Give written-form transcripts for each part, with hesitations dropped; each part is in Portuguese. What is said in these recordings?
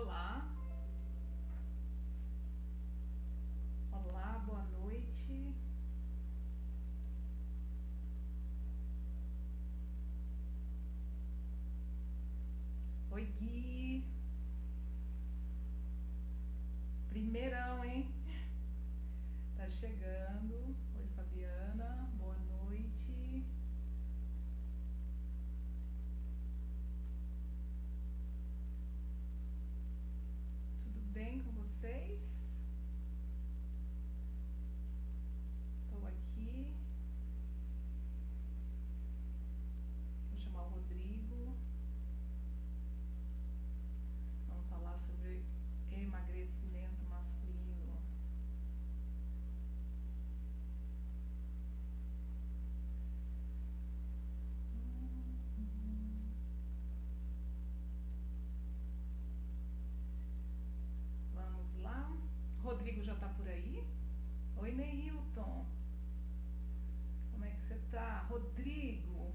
Olá, olá, boa noite. Oi, Gui. Primeirão, hein? Tá chegando. Oi, Fabiana. Boa noite. Tudo bem com vocês? Estou aqui. Vou chamar o Rodrigo. Vamos falar sobre emagrecimento masculino. Vamos lá. Rodrigo já tá por aí? Oi, Neilton. Como é que você tá? Rodrigo,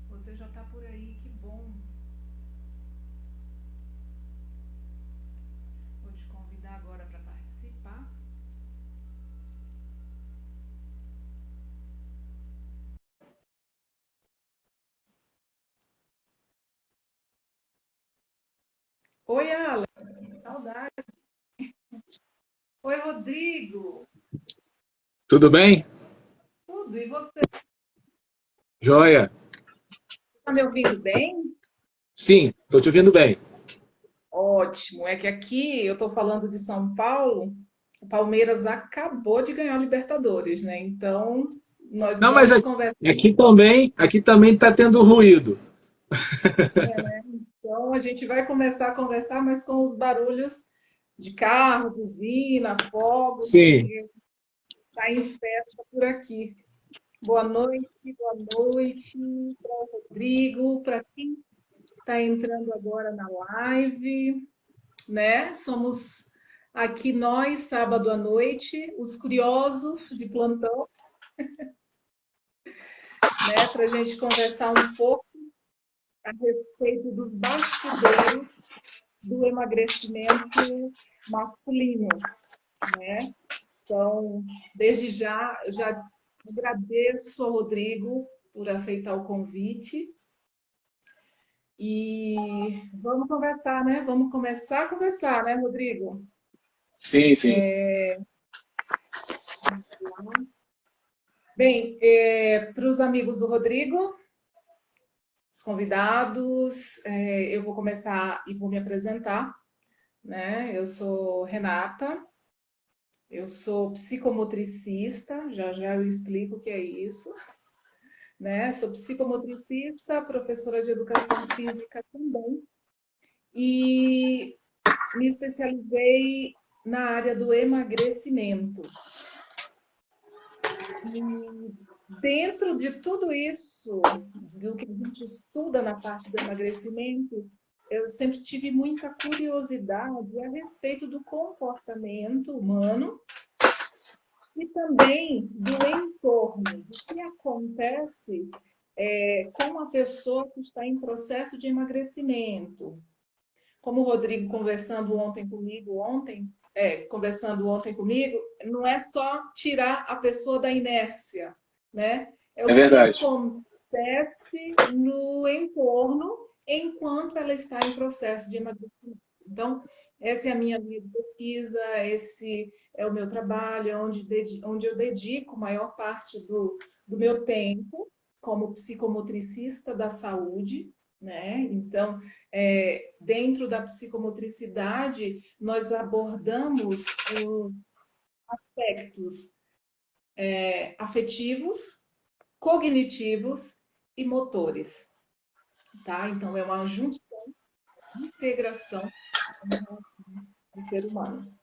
você já tá por aí, que bom. Vou te convidar agora para participar. Oi, Alan. Saudade. Oi, Rodrigo. Tudo bem? Tudo, e você? Joia? Tá me ouvindo bem? Sim, estou te ouvindo bem. Ótimo. É que aqui eu tô falando de São Paulo. O Palmeiras acabou de ganhar a Libertadores, né? Então, nós Não, mas vamos conversar. aqui também está tendo ruído. Então, a gente vai começar a conversar, mas com os barulhos de carro, buzina, fogos, Sim. porque tá em festa por aqui. Boa noite para o Rodrigo, para quem está entrando agora na live, né? Somos aqui nós, sábado à noite, os curiosos de plantão, né? Para a gente conversar um pouco a respeito dos bastidores do emagrecimento masculino, né? Então, desde já, eu já agradeço ao Rodrigo por aceitar o convite. E vamos conversar, né? Vamos começar a conversar, né, Rodrigo? Sim, sim. Bem, para os amigos do Rodrigo, os convidados, eu vou começar e vou me apresentar, né? Eu sou Renata, eu sou psicomotricista, já já eu explico o que é isso, né? Sou psicomotricista, professora de educação física também, e me especializei na área do emagrecimento. E dentro de tudo isso, do que a gente estuda na parte do emagrecimento, eu sempre tive muita curiosidade a respeito do comportamento humano e também do entorno, do que acontece com a pessoa que está em processo de emagrecimento. Como o Rodrigo conversando ontem comigo, não é só tirar a pessoa da inércia, né? É É o que verdade. acontece no entorno enquanto ela está em processo de emagrecimento. Então, essa é a minha linha de pesquisa, esse é o meu trabalho, onde eu dedico a maior parte do meu tempo como psicomotricista da saúde, né? Então, dentro da psicomotricidade, nós abordamos os aspectos afetivos, cognitivos e motores, tá? Então, é uma junção, integração do ser humano,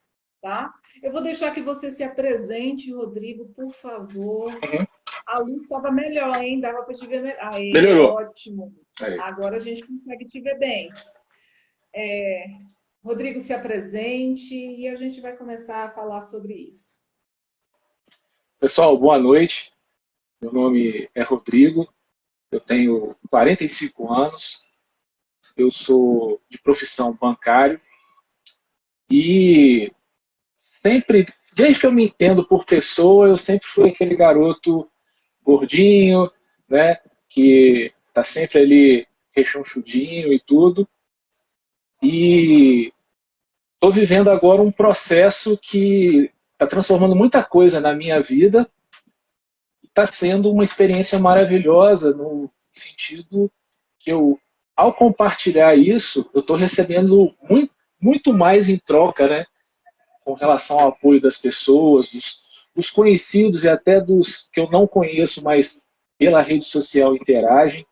tá? Eu vou deixar que você se apresente, Rodrigo, por favor. Uhum. A luz estava melhor, hein? Dava para te ver melhor. Aê, Melhorou. ótimo. Aí. Agora a gente consegue te ver bem. Rodrigo, se apresente e a gente vai começar a falar sobre isso. Pessoal, boa noite. Meu nome é Rodrigo, eu tenho 45 anos, eu sou de profissão bancário e sempre, desde que eu me entendo por pessoa, eu sempre fui aquele garoto gordinho, né, que tá sempre ali rechonchudinho e tudo. E estou vivendo agora um processo que está transformando muita coisa na minha vida. Está sendo uma experiência maravilhosa no sentido que eu, ao compartilhar isso, eu estou recebendo muito, muito mais em troca, né, com relação ao apoio das pessoas, dos conhecidos e até dos que eu não conheço, mas pela rede social interagem.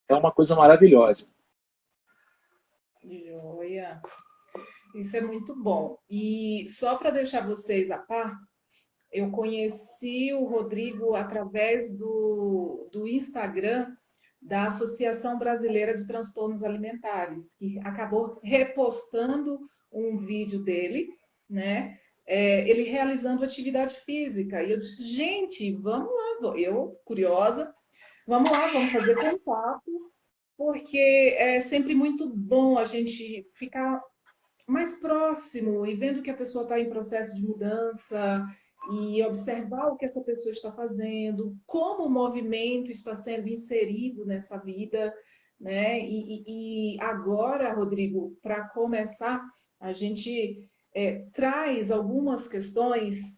É uma coisa maravilhosa. Joia. Isso é muito bom. E só para deixar vocês a par, eu conheci o Rodrigo através do Instagram da Associação Brasileira de Transtornos Alimentares, que acabou repostando um vídeo dele, né? Ele realizando atividade física. E eu disse, gente, vamos lá, eu, curiosa, vamos lá, vamos fazer contato, porque é sempre muito bom a gente ficar mais próximo e vendo que a pessoa está em processo de mudança e observar o que essa pessoa está fazendo, como o movimento está sendo inserido nessa vida, né? E agora, Rodrigo, para começar, a gente traz algumas questões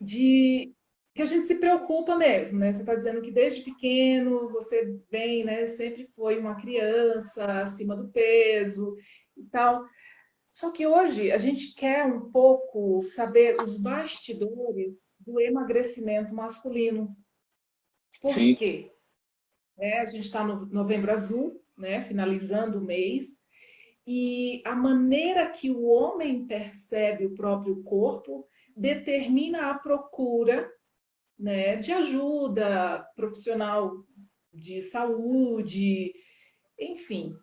de que a gente se preocupa mesmo, né? Você está dizendo que desde pequeno você vem, né? Sempre foi uma criança acima do peso e tal. Só que hoje a gente quer um pouco saber os bastidores do emagrecimento masculino. Por Sim, quê? A gente está no Novembro Azul, né? Finalizando o mês, e a maneira que o homem percebe o próprio corpo determina a procura, né, de ajuda profissional de saúde, enfim.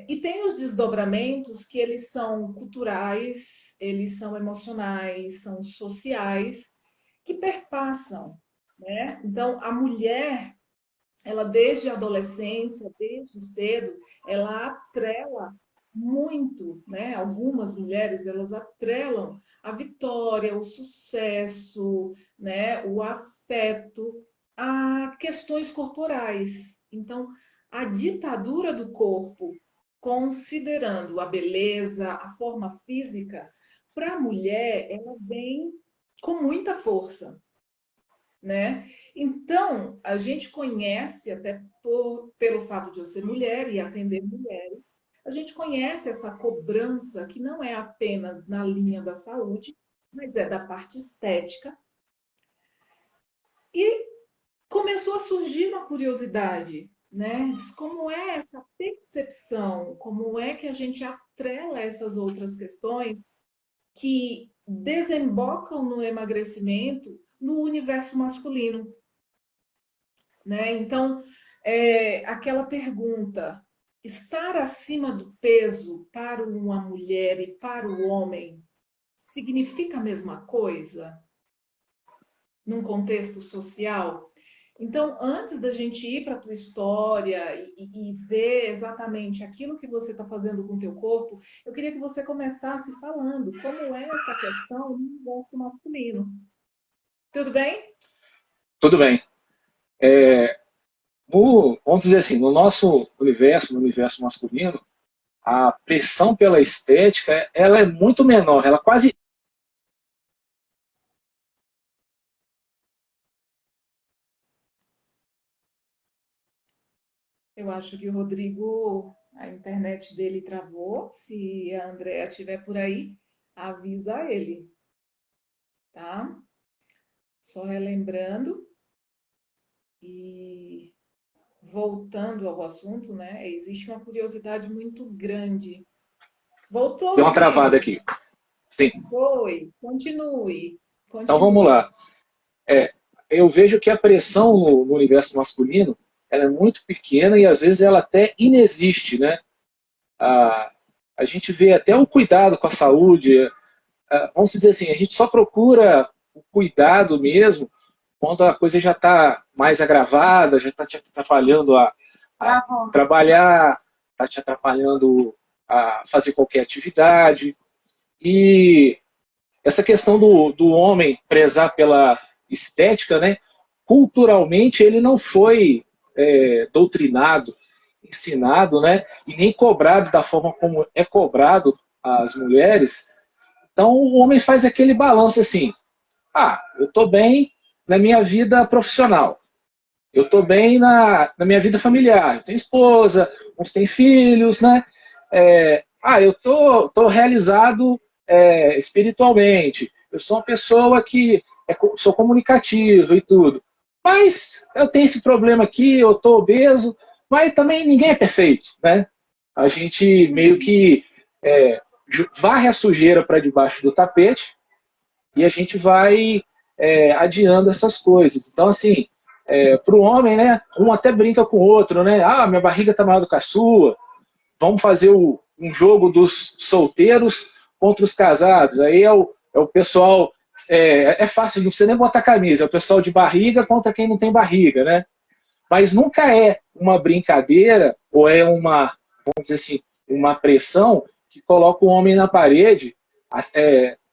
E tem os desdobramentos que eles são culturais, eles são emocionais, são sociais, que perpassam, né? Então, a mulher, ela desde a adolescência, desde cedo, ela atrela muito, né? Algumas mulheres, elas atrelam a vitória, o sucesso, né? O afeto a questões corporais. Então, a ditadura do corpo, considerando a beleza, a forma física, para a mulher, ela vem com muita força, né? Então, a gente conhece, até pelo fato de eu ser mulher e atender mulheres, a gente conhece essa cobrança que não é apenas na linha da saúde, mas é da parte estética. E começou a surgir uma curiosidade, né? De como é essa percepção, como é que a gente atrela essas outras questões que desembocam no emagrecimento no universo masculino, né? Então, aquela pergunta, estar acima do peso para uma mulher e para o homem significa a mesma coisa num contexto social? Então, antes da gente ir para a tua história e ver exatamente aquilo que você está fazendo com o teu corpo, eu queria que você começasse falando como é essa questão no universo masculino. Tudo bem? tudo bem. Vamos dizer assim, no nosso universo, no universo masculino, a pressão pela estética, ela é muito menor, ela quase... Eu acho que o Rodrigo, a internet dele travou. Se a Andrea estiver por aí, avisa ele, tá? Só relembrando e voltando ao assunto, né? Existe uma curiosidade muito grande. Voltou, Deu uma travada Rodrigo? aqui. Sim. Foi. Continue. Então vamos Continue. lá. Eu vejo que a pressão no universo masculino, ela é muito pequena e às vezes ela até inexiste, né? A, a gente vê até o cuidado com a saúde. Vamos dizer assim, a gente só procura o cuidado mesmo quando a coisa já está mais agravada, já está te atrapalhando a Travou. trabalhar, está te atrapalhando a fazer qualquer atividade. E essa questão do homem prezar pela estética, né? Culturalmente ele não foi doutrinado, ensinado, né? E nem cobrado da forma como é cobrado as mulheres. Então o homem faz aquele balanço assim: ah, eu estou bem na minha vida profissional, eu estou bem na minha vida familiar, eu tenho esposa, uns têm filhos, né? Eu tô realizado espiritualmente, eu sou uma pessoa que sou comunicativa e tudo. Mas eu tenho esse problema aqui, eu estou obeso, mas também ninguém é perfeito, né? A gente meio que varre a sujeira para debaixo do tapete e a gente vai adiando essas coisas. Então, assim, para o homem, né, um até brinca com o outro, né? Ah, minha barriga está maior do que a sua, vamos fazer um jogo dos solteiros contra os casados. Aí é o pessoal. É fácil, não precisa nem botar camisa, é o pessoal de barriga contra quem não tem barriga, né? Mas nunca é uma brincadeira ou é vamos dizer assim, uma pressão que coloca o homem na parede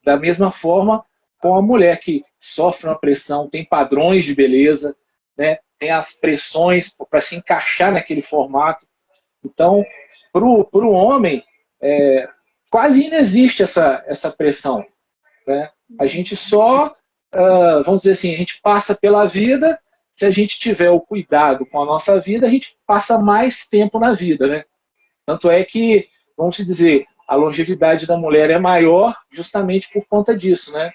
da mesma forma com a mulher que sofre uma pressão, tem padrões de beleza, né? Tem as pressões para se encaixar naquele formato. Então, para o homem, quase não existe essa pressão, né? A gente só, vamos dizer assim, a gente passa pela vida, se a gente tiver o cuidado com a nossa vida, a gente passa mais tempo na vida, né? Tanto é que, vamos dizer, a longevidade da mulher é maior justamente por conta disso, né?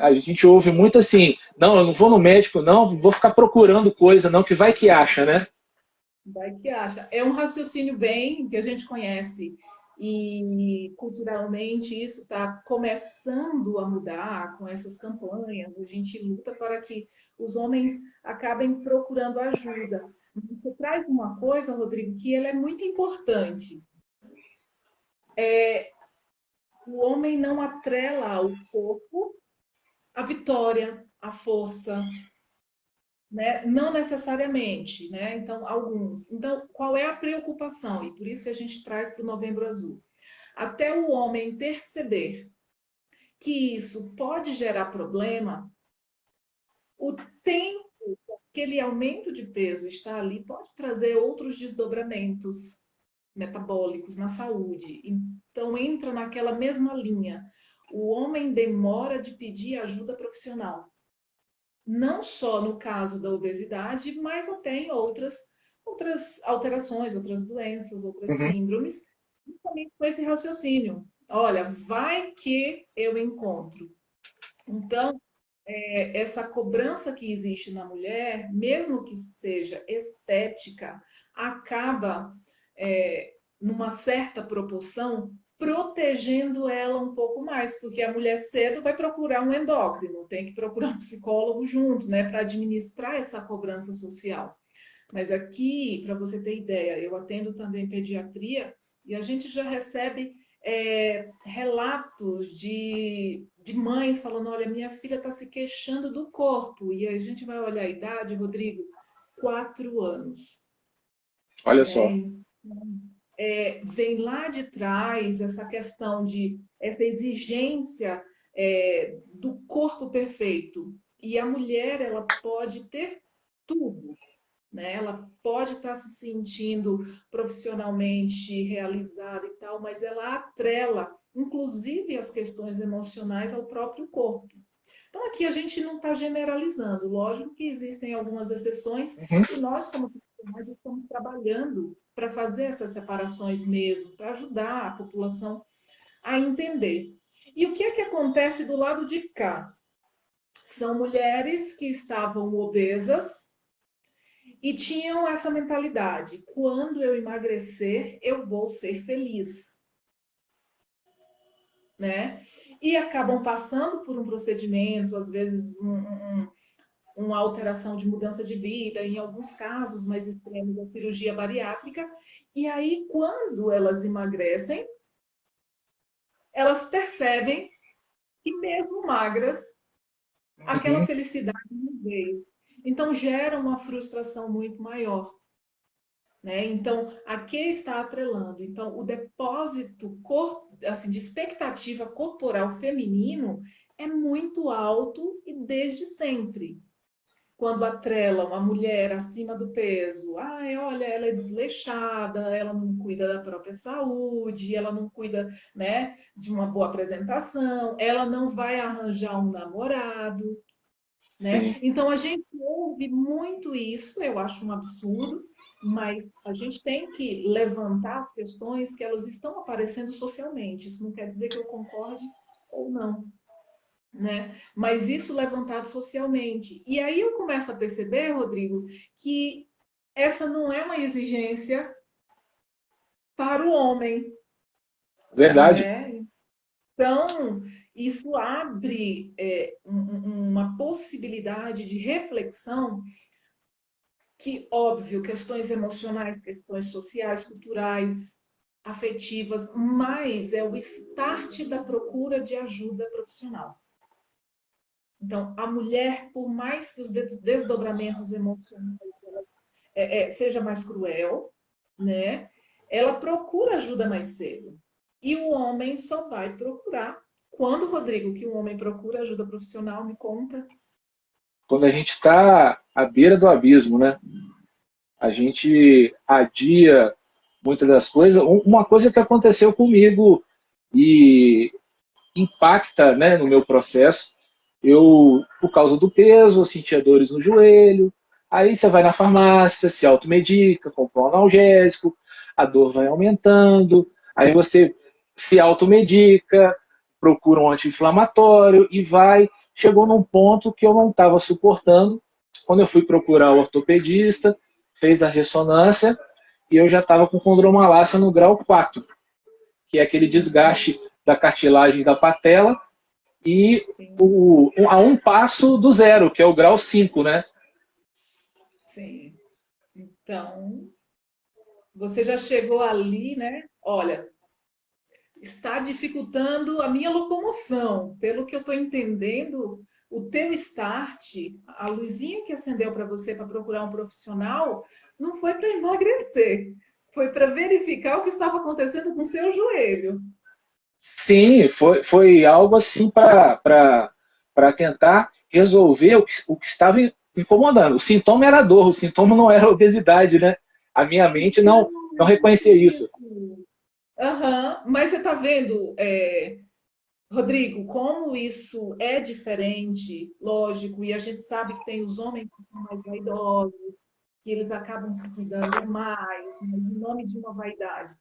A gente ouve muito assim, não, eu não vou no médico, não, vou ficar procurando coisa, não, que vai que acha, né? Vai que acha. É um raciocínio bem que a gente conhece e culturalmente isso está começando a mudar com essas campanhas. A gente luta para que os homens acabem procurando ajuda. Você traz uma coisa, Rodrigo, que ela é muito importante. O homem não atrela ao corpo a vitória, a força, né? Não necessariamente, né? Então, alguns. Então, qual é a preocupação? E por isso que a gente traz para o Novembro Azul. Até o homem perceber que isso pode gerar problema, o tempo que aquele aumento de peso está ali pode trazer outros desdobramentos metabólicos na saúde. Então, entra naquela mesma linha. O homem demora de pedir ajuda profissional. Não só no caso da obesidade, mas até em outras alterações, outras doenças, outras Uhum. síndromes, justamente com esse raciocínio. Olha, vai que eu encontro. Então, essa cobrança que existe na mulher, mesmo que seja estética, acaba, numa certa proporção, protegendo ela um pouco mais, porque a mulher cedo vai procurar um endócrino, tem que procurar um psicólogo junto, né, para administrar essa cobrança social. Mas aqui, para você ter ideia, eu atendo também pediatria e a gente já recebe relatos de mães falando: olha, minha filha está se queixando do corpo. E a gente vai olhar a idade, Rodrigo, 4 anos. Olha só. Né? Vem lá de trás essa questão de essa exigência do corpo perfeito. E a mulher, ela pode ter tudo, né? Ela pode estar se sentindo profissionalmente realizada e tal, mas ela atrela, inclusive, as questões emocionais ao próprio corpo. Então, aqui a gente não está generalizando. Lógico que existem algumas exceções Uhum. e nós, como profissionais, estamos trabalhando para fazer essas separações mesmo, para ajudar a população a entender. E o que é que acontece do lado de cá? São mulheres que estavam obesas e tinham essa mentalidade: quando eu emagrecer, eu vou ser feliz, né? E acabam passando por um procedimento, às vezes uma alteração de mudança de vida, em alguns casos mais extremos, a cirurgia bariátrica. E aí, quando elas emagrecem, elas percebem que mesmo magras, aquela Uhum. felicidade não veio. Então, gera uma frustração muito maior. né? Então, a que está atrelando? Então, o depósito assim, de expectativa corporal feminino é muito alto e desde sempre. Quando atrelam uma mulher acima do peso, ai, olha, ela é desleixada, ela não cuida da própria saúde, ela não cuida, né, de uma boa apresentação, ela não vai arranjar um namorado, né? Sim, Então a gente ouve muito isso, eu acho um absurdo, mas a gente tem que levantar as questões que elas estão aparecendo socialmente. Isso não quer dizer que eu concorde ou não, né? Mas isso levantado socialmente. E aí eu começo a perceber, Rodrigo, que essa não é uma exigência para o homem, verdade. né? Então, isso abre uma possibilidade de reflexão que, óbvio, questões emocionais, questões sociais, culturais, afetivas, mas é o start da procura de ajuda profissional. Então, a mulher, por mais que os desdobramentos emocionais seja mais cruel, né? Ela procura ajuda mais cedo. E o homem só vai procurar. Quando, Rodrigo, que o homem procura ajuda profissional, me conta. Quando a gente está à beira do abismo, né? A gente adia muitas das coisas. Uma coisa que aconteceu comigo e impacta, né, no meu processo, eu, por causa do peso, eu sentia dores no joelho, aí você vai na farmácia, se automedica, compra um analgésico, a dor vai aumentando, aí você se automedica, procura um anti-inflamatório e vai. Chegou num ponto que eu não estava suportando. Quando eu fui procurar o ortopedista, fez a ressonância e eu já estava com condromalácia no grau 4, que é aquele desgaste da cartilagem da patela, e Sim, a um passo do zero, que é o grau 5, né? sim. Então, você já chegou ali, né? Olha, está dificultando a minha locomoção. Pelo que eu estou entendendo, o teu start, a luzinha que acendeu para você para procurar um profissional, não foi para emagrecer, foi para verificar o que estava acontecendo com o seu joelho. Sim, foi algo assim para tentar resolver o que estava incomodando. O sintoma era dor, o sintoma não era obesidade, né? A minha mente Então, não reconhecia isso. isso. Aham. Mas você está vendo, Rodrigo, como isso é diferente, lógico, e a gente sabe que tem os homens que são mais vaidosos, que eles acabam se cuidando mais, né, em nome de uma vaidade.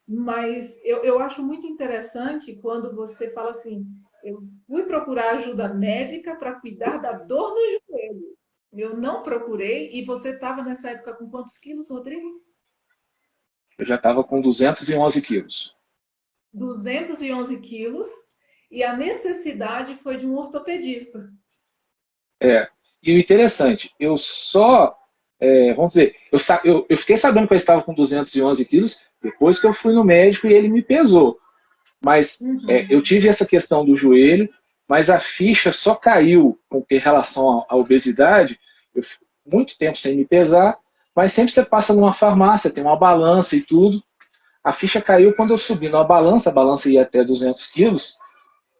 Mas eu acho muito interessante quando você fala assim, eu fui procurar ajuda médica para cuidar da dor no joelho. Eu não procurei, e você estava nessa época com quantos quilos, Rodrigo? Eu já estava com 211 quilos. 211 quilos, e a necessidade foi de um ortopedista. É. E o interessante, eu só, vamos dizer, eu fiquei sabendo que eu estava com 211 quilos depois que eu fui no médico e ele me pesou. Mas eu Uhum. tive essa questão do joelho, mas a ficha só caiu com relação à obesidade. Eu fico muito tempo sem me pesar, mas sempre você passa numa farmácia, tem uma balança e tudo. A ficha caiu quando eu subi na balança, a balança ia até 200 quilos,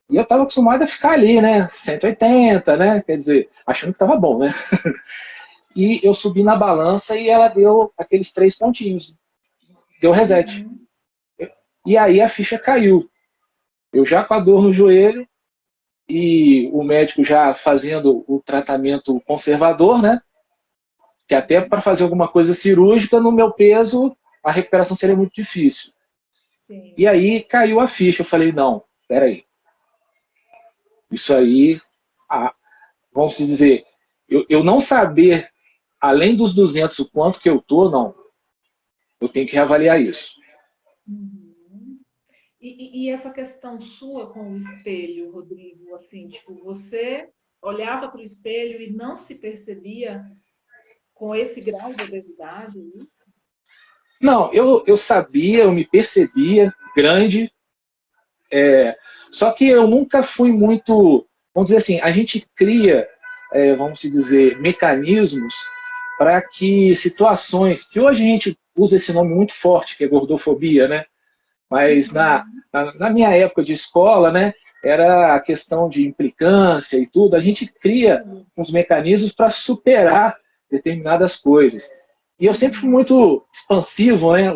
e eu estava acostumado a ficar ali, né? 180, né? Quer dizer, achando que estava bom, né? E eu subi na balança e ela deu aqueles 3 pontinhos, deu reset. Uhum. E aí a ficha caiu. Eu já com a dor no joelho, e o médico já fazendo o tratamento conservador, né? Que até Sim, para fazer alguma coisa cirúrgica no meu peso, a recuperação seria muito difícil. E sim. aí caiu a ficha. Eu falei, não, peraí, isso aí, ah, vamos dizer, eu não saber, além dos 200, o quanto que eu tô, não. Eu tenho que reavaliar isso. Uhum. E essa questão sua com o espelho, Rodrigo, assim, tipo, você olhava para o espelho e não se percebia com esse grau de obesidade aí? Não, eu sabia, eu me percebia grande, só que eu nunca fui muito, vamos dizer assim, a gente cria, vamos dizer, mecanismos para que situações que hoje a gente usa esse nome muito forte, que é gordofobia, né? Mas na minha época de escola, né, era a questão de implicância e tudo, a gente cria uns mecanismos para superar determinadas coisas. E eu sempre fui muito expansivo, né?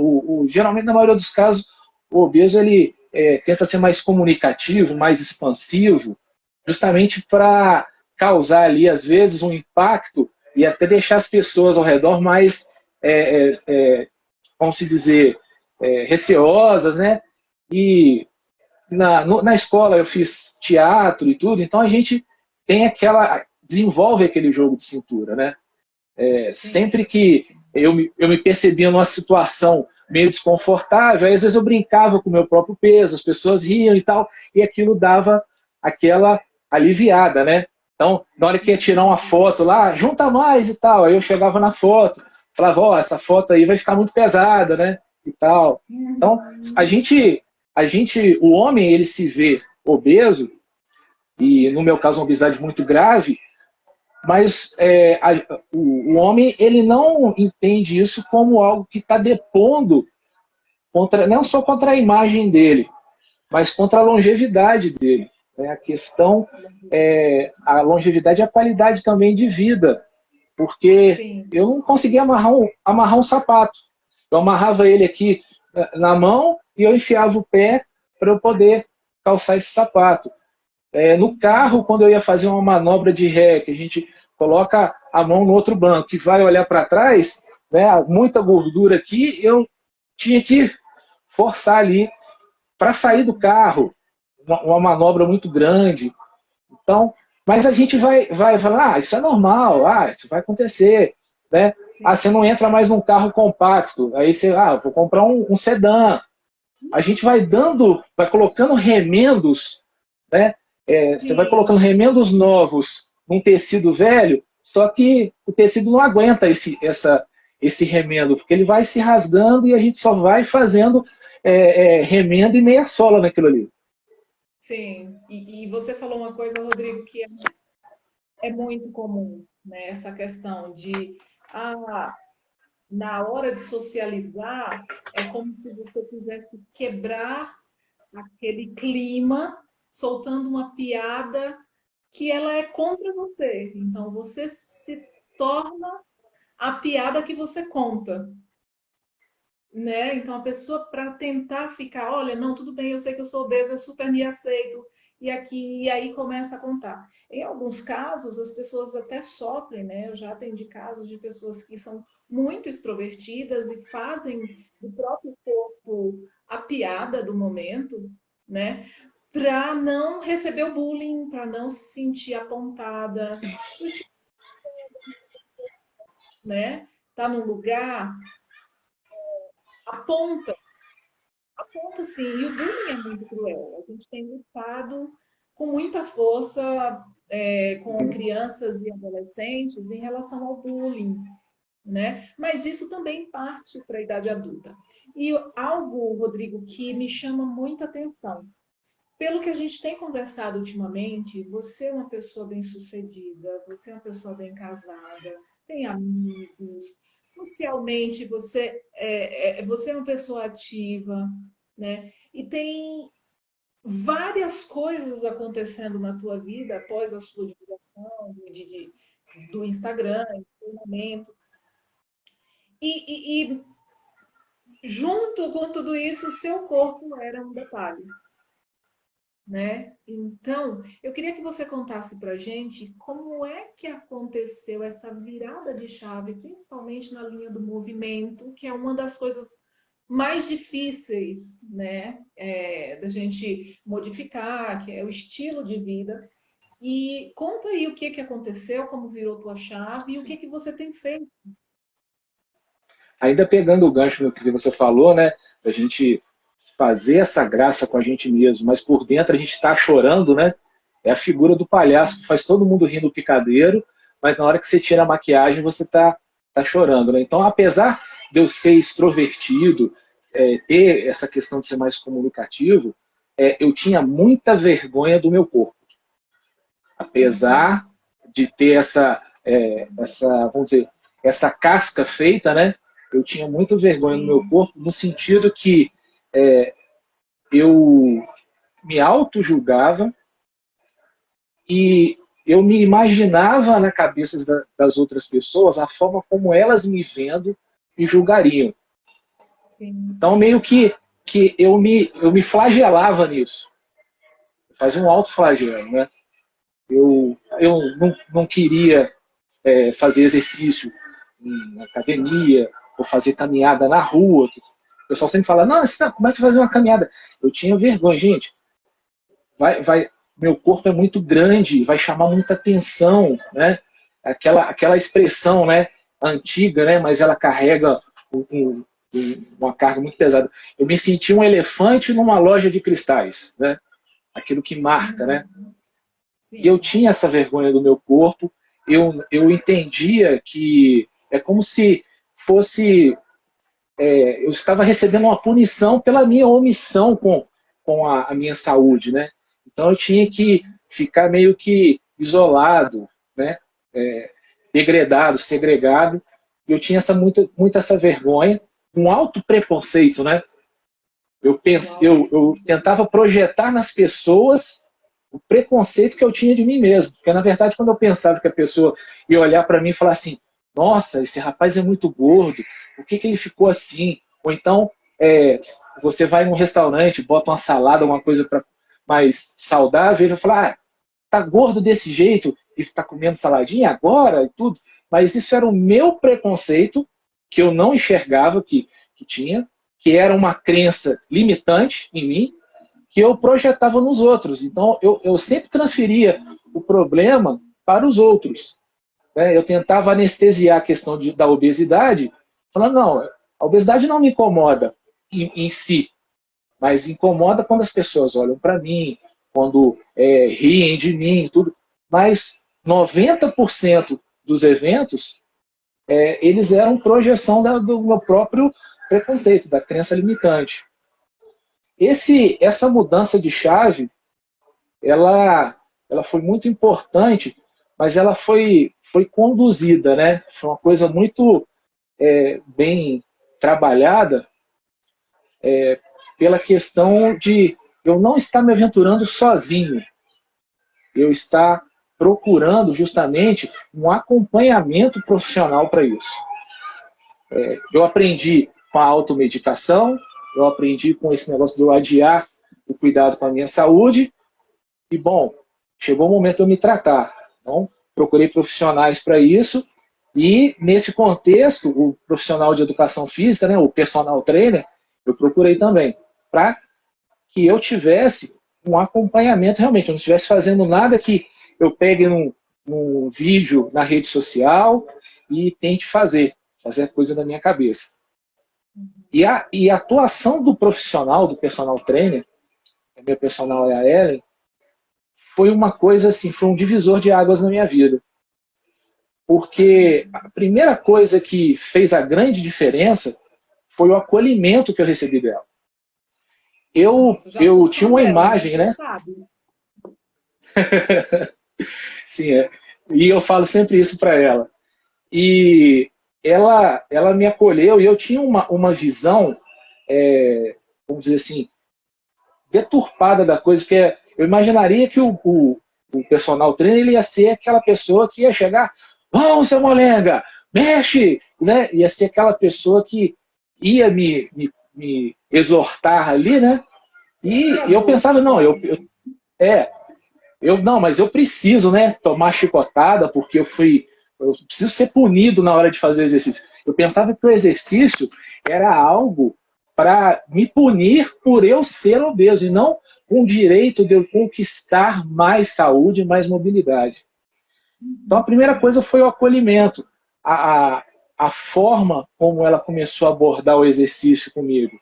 Geralmente, na maioria dos casos, o obeso ele tenta ser mais comunicativo, mais expansivo, justamente para causar ali, às vezes, um impacto e até deixar as pessoas ao redor mais, vamos dizer, receosas, né? E na escola eu fiz teatro e tudo, então a gente desenvolve aquele jogo de cintura, né? Sempre que eu me percebia numa situação meio desconfortável, aí às vezes eu brincava com o meu próprio peso, as pessoas riam e tal, e aquilo dava aquela aliviada, né? Então, na hora que ia tirar uma foto lá, junta mais e tal, aí eu chegava na foto, falava, ó, essa foto aí vai ficar muito pesada, né? E tal. Então, o homem, ele se vê obeso, e no meu caso uma obesidade muito grave, mas o homem ele não entende isso como algo que está depondo não só contra a imagem dele, mas contra a longevidade dele. Né? A questão a longevidade e a qualidade também de vida, porque Sim. eu não conseguia amarrar um sapato. Eu amarrava ele aqui na mão e eu enfiava o pé para eu poder calçar esse sapato. No carro, quando eu ia fazer uma manobra de ré, que a gente coloca a mão no outro banco e vai olhar para trás, né, muita gordura aqui, eu tinha que forçar ali para sair do carro, uma manobra muito grande. Então, mas a gente vai falar, isso é normal, isso vai acontecer, né? Você não entra mais num carro compacto, aí você, vou comprar um sedã. A gente vai colocando remendos, né? Você vai colocando remendos novos num tecido velho, só que o tecido não aguenta esse remendo, porque ele vai se rasgando e a gente só vai fazendo remendo e meia sola naquilo ali. Sim, e você falou uma coisa, Rodrigo, que é muito comum, né? Essa questão de na hora de socializar, é como se você quisesse quebrar aquele clima, soltando uma piada que ela é contra você. Então você se torna a piada que você conta, né? Então a pessoa para tentar ficar, olha, não, tudo bem, eu sei que eu sou obesa, eu super me aceito e aí começa a contar. Em alguns casos as pessoas até sofrem, né? Eu já atendi casos de pessoas que são muito extrovertidas e fazem do próprio corpo a piada do momento, né? Para não receber o bullying, para não se sentir apontada, porque, né? Tá num lugar aponta ponto, sim, e o bullying é muito cruel. A gente tem lutado com muita força com crianças e adolescentes em relação ao bullying, né? Mas isso também parte para a idade adulta. E algo, Rodrigo, que me chama muita atenção. Pelo que a gente tem conversado ultimamente, você é uma pessoa bem-sucedida, você é uma pessoa bem casada, tem amigos, socialmente você é uma pessoa ativa, né? E tem várias coisas acontecendo na tua vida após a sua divulgação do Instagram, treinamento. E junto com tudo isso, o seu corpo era um detalhe, né? Então, eu queria que você contasse para gente como é que aconteceu essa virada de chave, principalmente na linha do movimento, que é uma das coisas mais difíceis, né, da gente modificar, que é o estilo de vida. E conta aí o que aconteceu, como virou tua chave e o que você tem feito. Ainda pegando o gancho no que você falou, né, da gente fazer essa graça com a gente mesmo, mas por dentro a gente está chorando, né? É a figura do palhaço que faz todo mundo rir no picadeiro, mas na hora que você tira a maquiagem você tá chorando, né? Então, apesar de eu ser extrovertido, ter essa questão de ser mais comunicativo, eu tinha muita vergonha do meu corpo. Apesar de ter essa, vamos dizer, essa casca feita, né? Eu tinha muita vergonha no meu corpo, no sentido que eu me auto-julgava e eu me imaginava na cabeça das outras pessoas a forma como elas me vendo me julgariam. Sim. Então, meio que eu me flagelava nisso. Eu fazia um auto-flagelo, né? Eu não queria fazer exercício na academia, ou fazer caminhada na rua. O pessoal sempre fala, não, começa a fazer uma caminhada. Eu tinha vergonha, gente. Meu corpo é muito grande, vai chamar muita atenção, né? Aquela expressão, né, antiga, né, mas ela carrega uma carga muito pesada. Eu me senti um elefante numa loja de cristais, né? Aquilo que marca, né? E eu tinha essa vergonha do meu corpo, eu entendia que é como se fosse... eu estava recebendo uma punição pela minha omissão com a minha saúde, né? Então eu tinha que ficar meio que isolado, né? Degradado, segregado. Eu tinha muito essa vergonha, um alto preconceito, né? Eu tentava projetar nas pessoas o preconceito que eu tinha de mim mesmo. Porque, na verdade, quando eu pensava que a pessoa ia olhar para mim e falar assim, nossa, esse rapaz é muito gordo, por que ele ficou assim? Ou então, você vai num restaurante, bota uma salada, uma coisa mais saudável, e vai falar, tá gordo desse jeito e tá comendo saladinha agora e tudo. Mas isso era o meu preconceito, que eu não enxergava que tinha, que era uma crença limitante em mim, que eu projetava nos outros. Então, eu sempre transferia o problema para os outros. Né? Eu tentava anestesiar a questão da obesidade, falando, não, a obesidade não me incomoda em si, mas incomoda quando as pessoas olham para mim, quando riem de mim, tudo. Mas 90% dos eventos, eles eram projeção do meu próprio preconceito, da crença limitante. Essa mudança de chave, ela foi muito importante, mas ela foi conduzida, né? Foi uma coisa muito bem trabalhada pela questão de eu não estar me aventurando sozinho, eu estar procurando justamente um acompanhamento profissional para isso. Eu aprendi com a automedicação, eu aprendi com esse negócio de eu adiar o cuidado com a minha saúde, e, bom, chegou o momento de eu me tratar. Então, procurei profissionais para isso, e, nesse contexto, o profissional de educação física, né, o personal trainer, eu procurei também, para que eu tivesse um acompanhamento realmente, eu não estivesse fazendo nada que eu pegue num vídeo na rede social e tente fazer a coisa da minha cabeça. E a atuação do profissional, do personal trainer, a minha personal é a Ellen, foi uma coisa assim, foi um divisor de águas na minha vida. Porque a primeira coisa que fez a grande diferença foi o acolhimento que eu recebi dela. Eu tinha uma imagem, né? Sim, e eu falo sempre isso para ela. E ela me acolheu e eu tinha uma visão, vamos dizer assim, deturpada da coisa, porque eu imaginaria que o personal trainer ele ia ser aquela pessoa que ia chegar, vamos, seu molenga, mexe, né? Ia ser aquela pessoa que ia me exortar ali, né? E eu pensava, não, não, mas eu preciso, né, tomar chicotada, porque eu preciso ser punido na hora de fazer o exercício. Eu pensava que o exercício era algo para me punir por eu ser obeso, e não com o direito de eu conquistar mais saúde, mais mobilidade. Então a primeira coisa foi o acolhimento, a forma como ela começou a abordar o exercício comigo.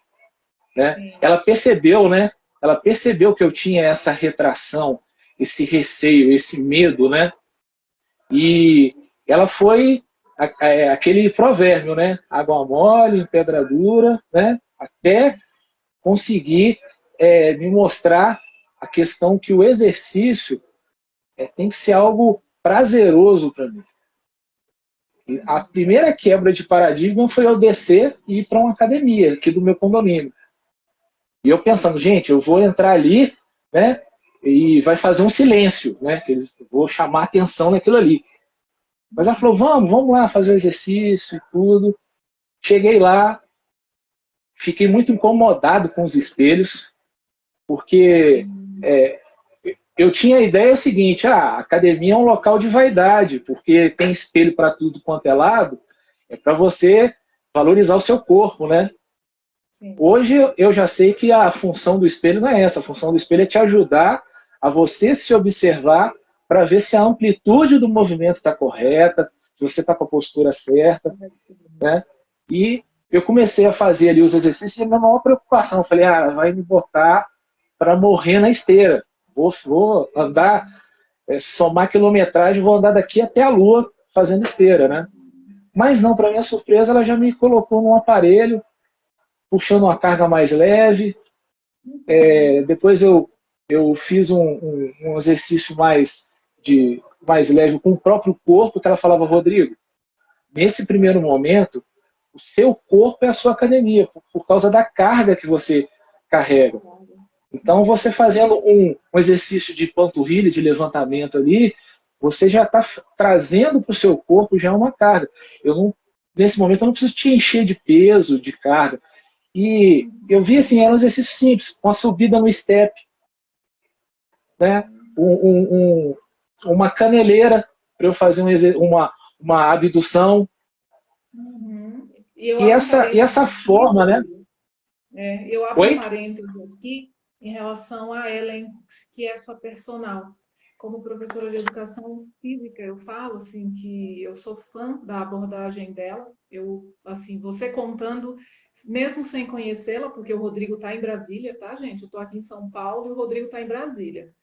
Né? Ela percebeu, né? Ela percebeu que eu tinha essa retração, esse receio, esse medo, né? E ela foi aquele provérbio, né? Água mole, em pedra dura, né? Até conseguir me mostrar a questão que o exercício tem que ser algo prazeroso para mim. A primeira quebra de paradigma foi eu descer e ir para uma academia aqui do meu condomínio. E eu Sim. pensando, gente, eu vou entrar ali, né? E vai fazer um silêncio, né? Vou chamar atenção naquilo ali. Mas ela falou, vamos lá fazer o exercício e tudo. Cheguei lá, fiquei muito incomodado com os espelhos, porque Sim. é, eu tinha a ideia seguinte, a academia é um local de vaidade, porque tem espelho para tudo quanto é lado, é para você valorizar o seu corpo, né? Sim. Hoje eu já sei que a função do espelho não é essa, a função do espelho é te ajudar a você se observar para ver se a amplitude do movimento está correta, se você está com a postura certa, né? E eu comecei a fazer ali os exercícios e a minha maior preocupação, eu falei, vai me botar para morrer na esteira. Vou andar, somar quilometragem, vou andar daqui até a lua fazendo esteira, né? Mas não, para minha surpresa, ela já me colocou num aparelho, puxando uma carga mais leve. Depois eu fiz um exercício mais leve com o próprio corpo, que ela falava, Rodrigo, nesse primeiro momento, o seu corpo é a sua academia, por causa da carga que você carrega. Então, você fazendo um exercício de panturrilha, de levantamento ali, você já está trazendo para o seu corpo já uma carga. Nesse momento, eu não preciso te encher de peso, de carga. E eu vi assim, era um exercício simples, uma subida no step, né? Uma caneleira para eu fazer uma abdução. Uhum. E eu E abro um essa parênteses aqui, forma, né? Rodrigo. Eu abro um Oi? parênteses aqui em relação a Ellen, que é sua personal. Como professora de educação física, eu falo assim que eu sou fã da abordagem dela. Eu, assim, você contando, mesmo sem conhecê-la, porque o Rodrigo está em Brasília, tá, gente? Eu estou aqui em São Paulo e o Rodrigo está em Brasília.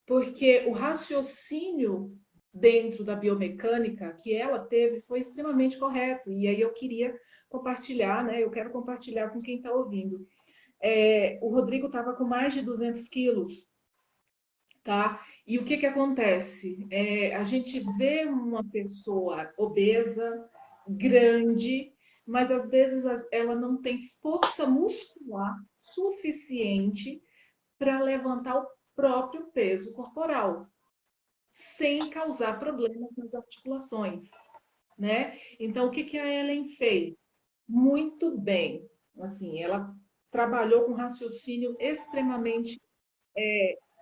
Porque o raciocínio dentro da biomecânica que ela teve foi extremamente correto. E aí eu queria compartilhar, né? Eu quero compartilhar com quem está ouvindo. O Rodrigo estava com mais de 200 quilos, tá? E o que que acontece? A gente vê uma pessoa obesa, grande, mas às vezes ela não tem força muscular suficiente para levantar o próprio peso corporal, sem causar problemas nas articulações, né? Então, o que que a Ellen fez? Muito bem. Assim, ela trabalhou com raciocínio extremamente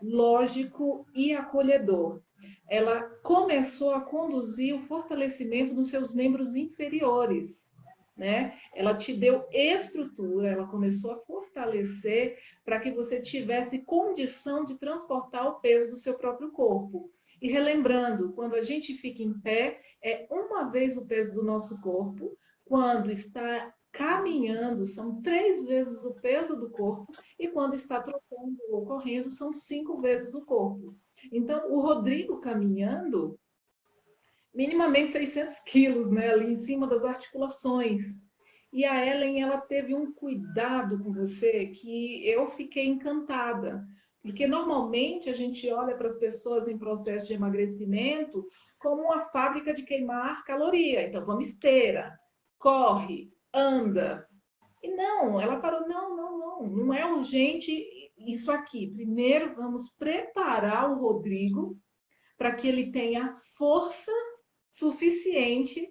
lógico e acolhedor. Ela começou a conduzir o fortalecimento dos seus membros inferiores, né? Ela te deu estrutura, ela começou a fortalecer para que você tivesse condição de transportar o peso do seu próprio corpo. E relembrando, quando a gente fica em pé, é uma vez o peso do nosso corpo, quando está caminhando, são 3 vezes o peso do corpo, e quando está trotando ou correndo, são 5 vezes o corpo. Então, o Rodrigo caminhando, minimamente 600 quilos, né, ali em cima das articulações. E a Ellen, ela teve um cuidado com você que eu fiquei encantada. Porque normalmente a gente olha para as pessoas em processo de emagrecimento como uma fábrica de queimar caloria. Então, vamos esteira, corre, anda. E não, ela parou, não é urgente isso aqui. Primeiro vamos preparar o Rodrigo para que ele tenha força suficiente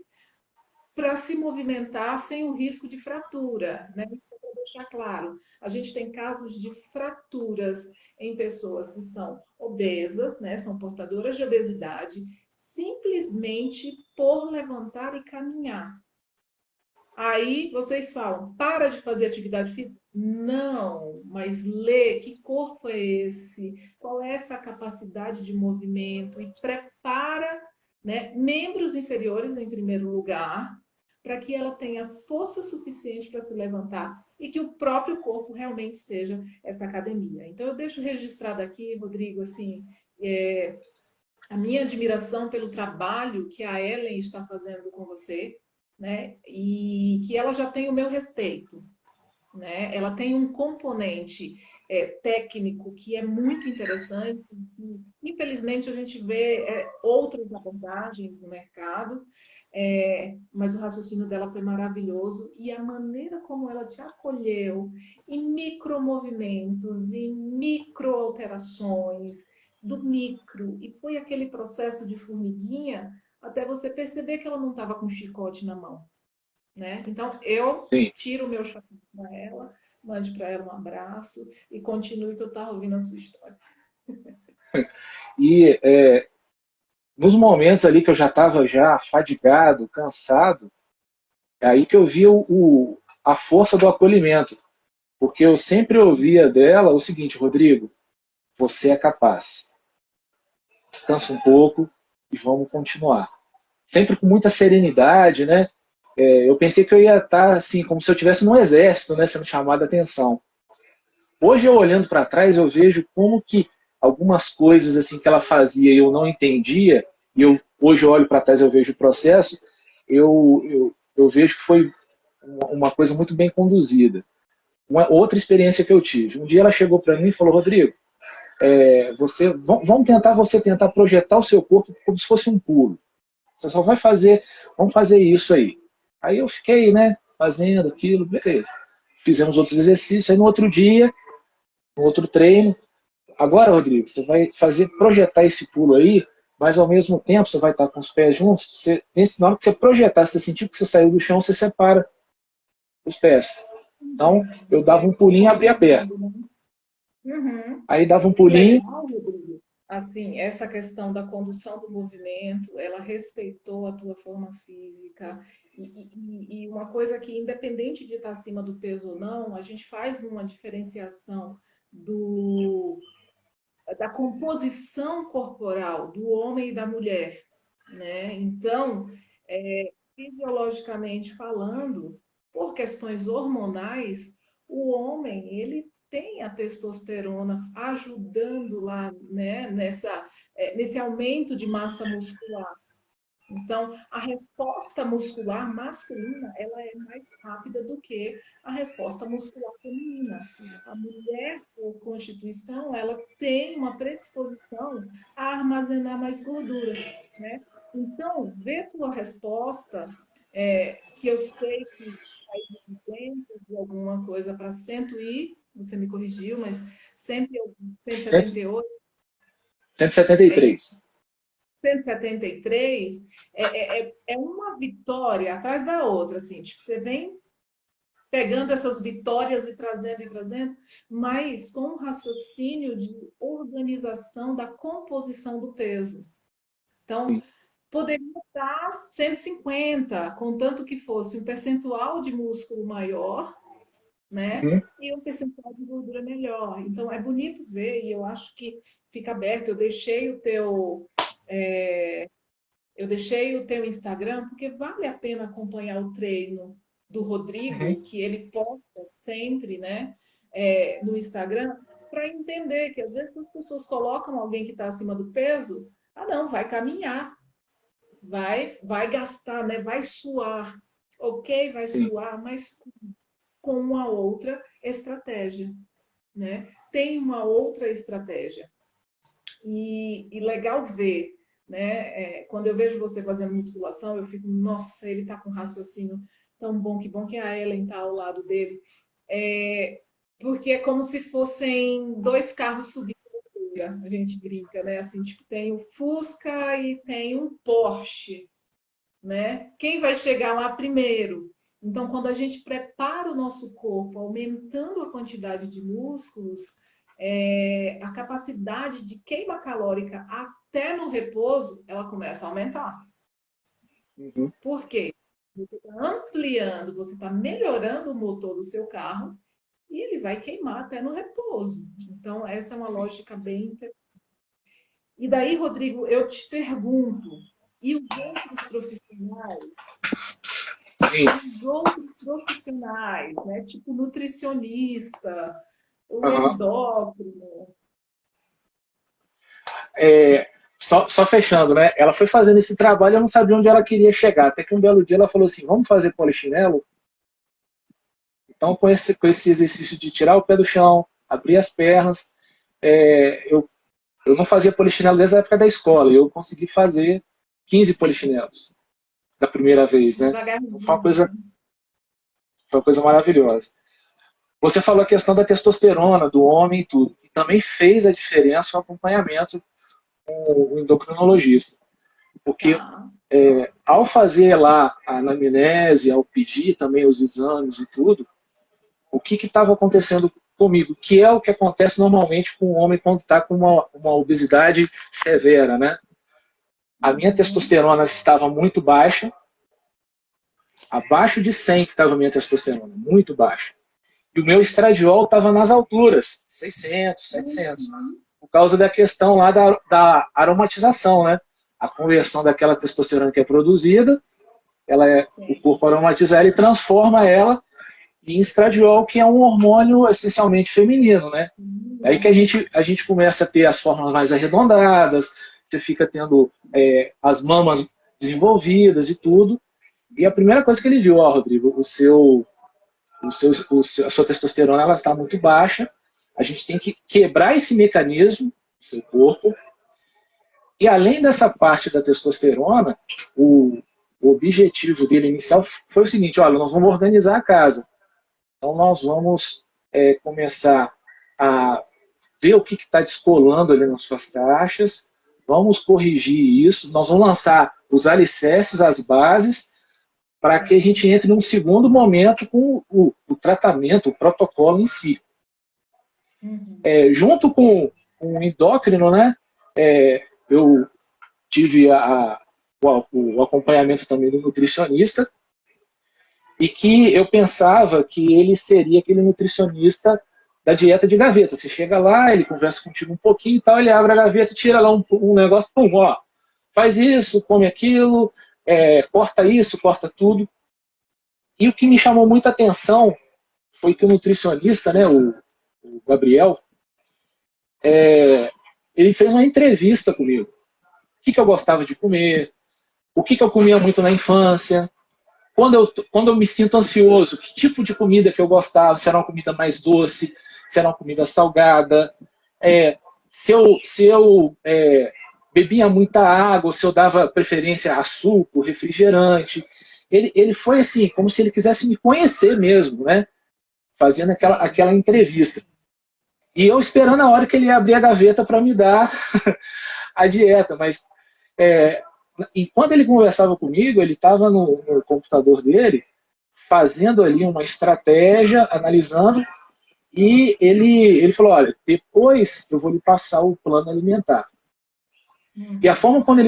para se movimentar sem o risco de fratura, né? Isso é para deixar claro. A gente tem casos de fraturas em pessoas que estão obesas, né? São portadoras de obesidade, simplesmente por levantar e caminhar. Aí vocês falam, para de fazer atividade física? Não, mas lê que corpo é esse, qual é essa capacidade de movimento e prepara, né, membros inferiores em primeiro lugar, para que ela tenha força suficiente para se levantar e que o próprio corpo realmente seja essa academia. Então eu deixo registrado aqui, Rodrigo, assim, a minha admiração pelo trabalho que a Ellen está fazendo com você, né? E que ela já tem o meu respeito, né? Ela tem um componente técnico que é muito interessante. Infelizmente, a gente vê outras abordagens no mercado, mas o raciocínio dela foi maravilhoso e a maneira como ela te acolheu em micromovimentos, em microalterações, do micro, e foi aquele processo de formiguinha até você perceber que ela não estava com chicote na mão, né? Então, eu Sim. tiro o meu chapéu para ela, mande para ela um abraço e continue que eu estava ouvindo a sua história. E nos momentos ali que eu já estava já fadigado, cansado, é aí que eu vi a força do acolhimento. Porque eu sempre ouvia dela o seguinte: Rodrigo, você é capaz. Descansa um pouco e vamos continuar. Sempre com muita serenidade, né? Eu pensei que eu ia estar assim, como se eu estivesse no exército, né, sendo chamado a atenção. Hoje, eu olhando para trás, eu vejo como que algumas coisas assim que ela fazia e eu não entendia, e hoje eu olho para trás e eu vejo o processo, eu vejo que foi uma coisa muito bem conduzida. Outra experiência que eu tive. Um dia ela chegou para mim e falou: Rodrigo, você tentar projetar o seu corpo como se fosse um pulo. Você só vai fazer, vamos fazer isso aí. Aí eu fiquei, né, fazendo aquilo, beleza. Fizemos outros exercícios, aí no outro dia, no outro treino, agora, Rodrigo, você vai projetar esse pulo aí, mas ao mesmo tempo você vai estar com os pés juntos. Na hora que você projetar, você sentir que você saiu do chão, você separa os pés. Então, eu dava um pulinho e abria a perna. Uhum. Aí dava um E pulinho. legal, Rodrigo, assim, essa questão da condução do movimento, ela respeitou a tua forma física. E uma coisa que, independente de estar acima do peso ou não, a gente faz uma diferenciação da composição corporal do homem e da mulher, né? Então, fisiologicamente falando, por questões hormonais, o homem, ele tem a testosterona ajudando lá, né, nesse aumento de massa muscular. Então, a resposta muscular masculina, ela é mais rápida do que a resposta muscular feminina. A mulher, por constituição, ela tem uma predisposição a armazenar mais gordura, né? Então, vê tua resposta, que eu sei que saiu de 200 e alguma coisa para 100 e, você me corrigiu, mas 100, 178, 173. 173 é uma vitória atrás da outra, assim, tipo, você vem pegando essas vitórias e trazendo, mas com um raciocínio de organização da composição do peso. Então, Sim. poderia estar 150, contanto que fosse um percentual de músculo maior, né? Uhum. E um percentual de gordura melhor. Então, é bonito ver e eu acho que fica aberto. Eu deixei o teu Instagram porque vale a pena acompanhar o treino do Uhum. Rodrigo, que ele posta sempre, né, no Instagram, para entender que às vezes as pessoas colocam alguém que está acima do peso, não, vai caminhar, vai gastar, né, vai suar, ok, vai Sim. suar, mas com uma outra estratégia, né? Tem uma outra estratégia. E legal ver, né? Quando eu vejo você fazendo musculação, eu fico, nossa, ele tá com raciocínio tão bom que a Ellen tá ao lado dele. Porque é como se fossem dois carros subindo a rua, a gente brinca, né? Assim, tipo, tem o Fusca e tem um Porsche, né? Quem vai chegar lá primeiro? Então, quando a gente prepara o nosso corpo, aumentando a quantidade de músculos, a capacidade de queima calórica até no repouso, ela começa a aumentar. Uhum. Por quê? Você está ampliando, você está melhorando o motor do seu carro e ele vai queimar até no repouso. Então, essa é uma lógica bem interessante. E daí, Rodrigo, eu te pergunto, e os outros profissionais? Sim. Os outros profissionais, né? Tipo nutricionista, o Uhum. endócrino. Só fechando, né? Ela foi fazendo esse trabalho e eu não sabia onde ela queria chegar. Até que um belo dia ela falou assim: vamos fazer polichinelo? Então, com esse exercício de tirar o pé do chão, abrir as pernas. Eu não fazia polichinelo desde a época da escola, eu consegui fazer 15 polichinelos da primeira vez, né? Então, foi uma coisa maravilhosa. Você falou a questão da testosterona, do homem e tudo, e também fez a diferença o acompanhamento com o endocrinologista. Porque ao fazer lá a anamnese, ao pedir também os exames e tudo, o que estava acontecendo comigo, que é o que acontece normalmente com o homem quando está com uma obesidade severa, né? A minha testosterona estava muito baixa, abaixo de 100 que estava a minha testosterona, muito baixa. E o meu estradiol estava nas alturas, 600, 700, por causa da questão lá da aromatização, né? A conversão daquela testosterona que é produzida, o corpo aromatiza ela e transforma ela em estradiol, que é um hormônio essencialmente feminino, né? É aí que a gente começa a ter as formas mais arredondadas, você fica tendo as mamas desenvolvidas e tudo. E a primeira coisa que ele viu, Rodrigo, a sua testosterona ela está muito baixa, a gente tem que quebrar esse mecanismo do seu corpo. E além dessa parte da testosterona, o objetivo dele inicial foi o seguinte: olha, nós vamos organizar a casa. Então nós vamos começar a ver o que está descolando ali nas suas taxas, vamos corrigir isso, nós vamos lançar os alicerces, as bases, para que a gente entre num segundo momento com o tratamento, o protocolo em si. Junto com o endócrino, né, eu tive o acompanhamento também do nutricionista, e que eu pensava que ele seria aquele nutricionista da dieta de gaveta. Você chega lá, ele conversa contigo um pouquinho e tal, ele abre a gaveta, tira lá um negócio, pum, ó, faz isso, come aquilo, corta isso, corta tudo. E o que me chamou muita atenção foi que o nutricionista, né, o Gabriel, ele fez uma entrevista comigo. O que eu gostava de comer, o que eu comia muito na infância, quando eu me sinto ansioso, que tipo de comida que eu gostava, se era uma comida mais doce, se era uma comida salgada, se eu bebia muita água, se eu dava preferência a suco, refrigerante. Ele foi assim, como se ele quisesse me conhecer mesmo, né? Fazendo aquela entrevista. E eu esperando a hora que ele ia abrir a gaveta para me dar a dieta, mas enquanto ele conversava comigo, ele estava no computador dele, fazendo ali uma estratégia, analisando, e ele falou: olha, depois eu vou lhe passar o plano alimentar. E a forma como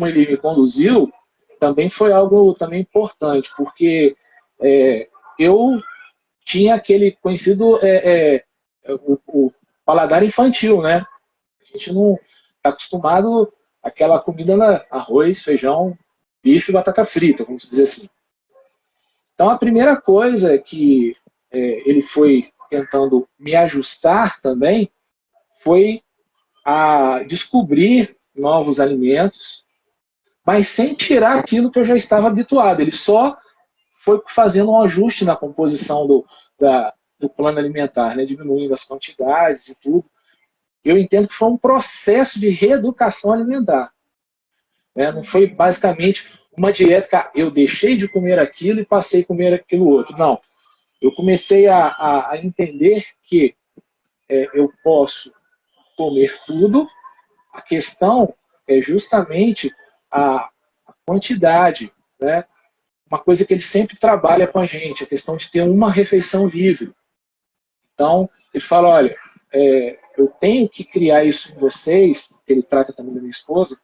ele me conduziu também foi algo também importante, porque eu tinha aquele conhecido o paladar infantil, né? A gente não está acostumado àquela comida, arroz, feijão, bife e batata frita, vamos dizer assim. Então a primeira coisa que ele foi tentando me ajustar também foi a descobrir novos alimentos, mas sem tirar aquilo que eu já estava habituado. Ele só foi fazendo um ajuste na composição do plano alimentar, né? Diminuindo as quantidades e tudo. Eu entendo que foi um processo de reeducação alimentar. Não foi basicamente uma dieta que eu deixei de comer aquilo e passei a comer aquilo outro. Não. Eu comecei a entender que eu posso comer tudo. A questão é justamente a quantidade, né? Uma coisa que ele sempre trabalha com a gente, a questão de ter uma refeição livre. Então, ele fala: olha, eu tenho que criar isso em vocês, ele trata também da minha esposa,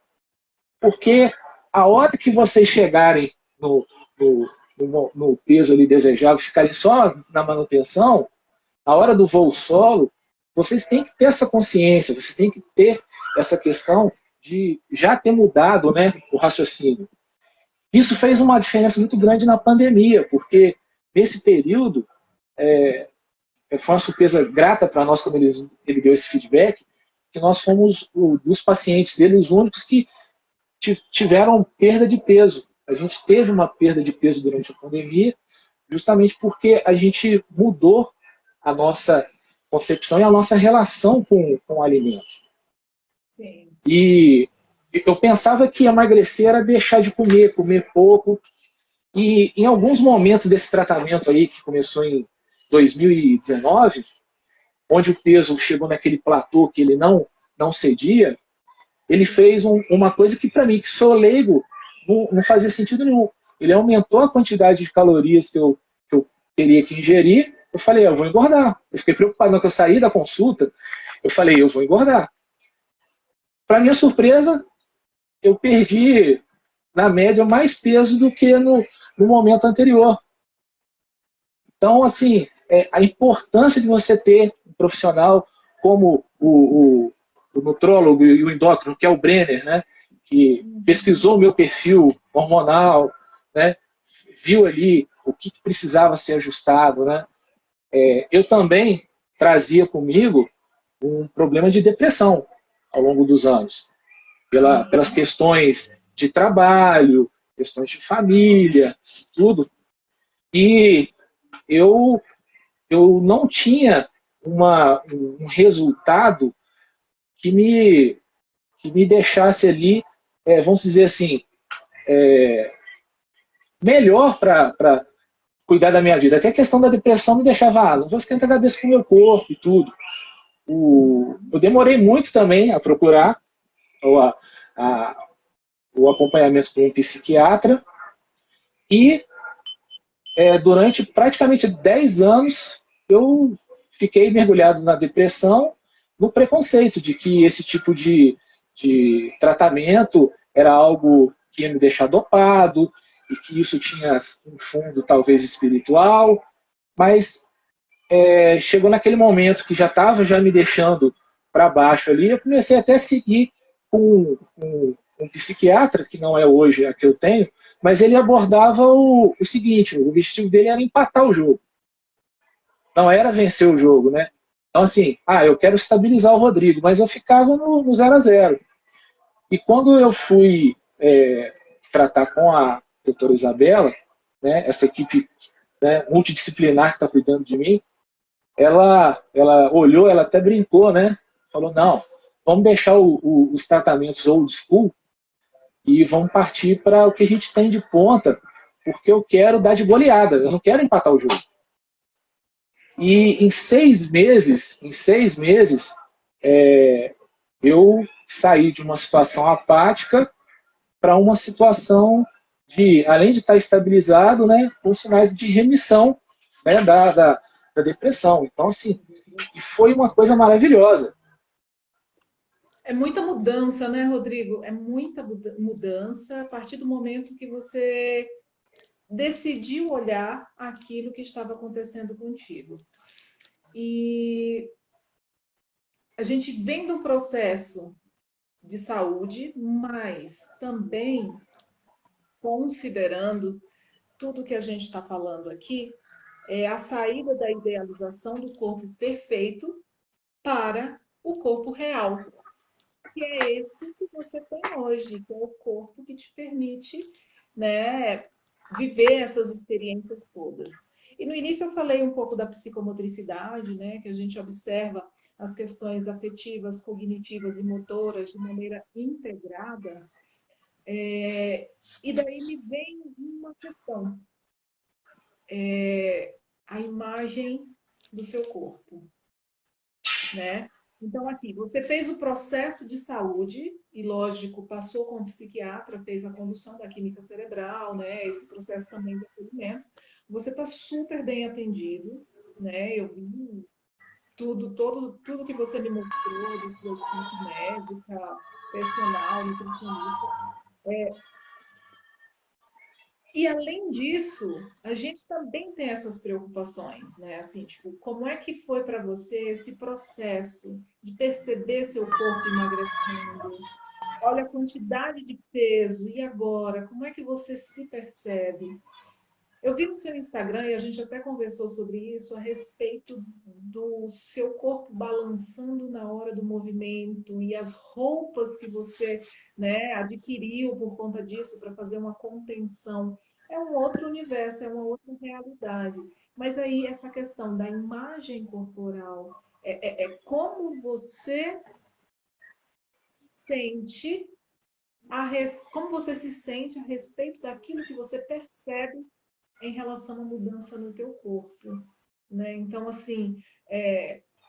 porque a hora que vocês chegarem no peso ali desejável, ficarem só na manutenção, a hora do voo solo, vocês têm que ter essa consciência, vocês têm que ter essa questão de já ter mudado, né, o raciocínio. Isso fez uma diferença muito grande na pandemia, porque nesse período foi uma surpresa grata para nós quando ele deu esse feedback, que nós fomos, dos pacientes dele, os únicos que tiveram perda de peso. A gente teve uma perda de peso durante a pandemia, justamente porque a gente mudou a nossa concepção e a nossa relação com o alimento. Sim. E eu pensava que emagrecer era deixar de comer, comer pouco. E em alguns momentos desse tratamento aí, que começou em 2019, onde o peso chegou naquele platô que ele não cedia, ele fez uma coisa que para mim, que sou leigo, não fazia sentido nenhum. Ele aumentou a quantidade de calorias que eu teria que ingerir. Eu falei, eu vou engordar. Eu fiquei preocupado na hora que eu saí da consulta. Eu falei, eu vou engordar. Para minha surpresa, eu perdi, na média, mais peso do que no momento anterior. Então, assim, a importância de você ter um profissional como o nutrólogo e o endócrino, que é o Brenner, né, que pesquisou o meu perfil hormonal, né, viu ali o que precisava ser ajustado. Né. Eu também trazia comigo um problema de depressão ao longo dos anos, pelas questões de trabalho, questões de família, tudo. E eu não tinha um resultado que me deixasse ali, vamos dizer assim, melhor para cuidar da minha vida. Até a questão da depressão me deixava, não vou esquentar a cabeça com o meu corpo e tudo. Eu demorei muito também a procurar a, o acompanhamento com um psiquiatra e durante praticamente 10 anos eu fiquei mergulhado na depressão, no preconceito de que esse tipo de tratamento era algo que ia me deixar dopado e que isso tinha um fundo talvez espiritual, mas chegou naquele momento que já estava já me deixando para baixo ali, eu comecei até a seguir com um psiquiatra, que não é hoje a que eu tenho, mas ele abordava o seguinte, o objetivo dele era empatar o jogo. Não era vencer o jogo, né? Então, assim, eu quero estabilizar o Rodrigo, mas eu ficava no 0-0. E quando eu fui tratar com a doutora Isabela, né, essa equipe, né, multidisciplinar que está cuidando de mim, ela olhou, ela até brincou, né? Falou, não, vamos deixar os tratamentos old school e vamos partir para o que a gente tem de ponta, porque eu quero dar de goleada, eu não quero empatar o jogo. E em 6 meses, eu saí de uma situação apática para uma situação de, além de estar estabilizado, né, com sinais de remissão, né, da depressão. Então, assim, e foi uma coisa maravilhosa. É muita mudança, né, Rodrigo? É muita mudança a partir do momento que você decidiu olhar aquilo que estava acontecendo contigo. E a gente vem do processo de saúde, mas também considerando tudo que a gente está falando aqui, é a saída da idealização do corpo perfeito para o corpo real, que é esse que você tem hoje, que é o corpo que te permite, né, viver essas experiências todas. E no início eu falei um pouco da psicomotricidade, né, que a gente observa as questões afetivas, cognitivas e motoras de maneira integrada. E daí me vem uma questão, a imagem do seu corpo, né? Então, aqui, você fez o processo de saúde e, lógico, passou com o psiquiatra, fez a condução da química cerebral, né? Esse processo também de acolhimento. Você está super bem atendido, né? Eu vi tudo que você me mostrou do sua equipe médica, personal, nutricionista. E além disso, a gente também tem essas preocupações, né? Assim, tipo, como é que foi para você esse processo de perceber seu corpo emagrecendo? Olha a quantidade de peso, e agora? Como é que você se percebe? Eu vi no seu Instagram, e a gente até conversou sobre isso, a respeito do seu corpo balançando na hora do movimento e as roupas que você, né, adquiriu por conta disso para fazer uma contenção. É um outro universo, é uma outra realidade. Mas aí essa questão da imagem corporal é como você sente como você se sente a respeito daquilo que você percebe em relação à mudança no teu corpo, né? Então, assim,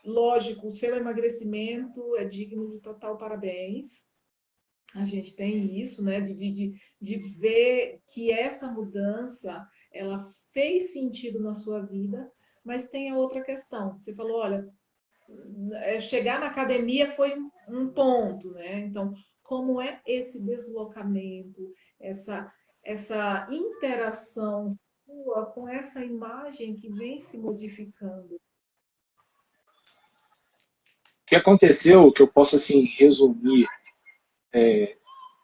lógico, o seu emagrecimento é digno de total parabéns. A gente tem isso, né? De ver que essa mudança, ela fez sentido na sua vida, mas tem a outra questão. Você falou, olha, chegar na academia foi um ponto, né? Então, como é esse deslocamento, essa interação sua com essa imagem que vem se modificando? O que aconteceu, que eu posso assim resumir,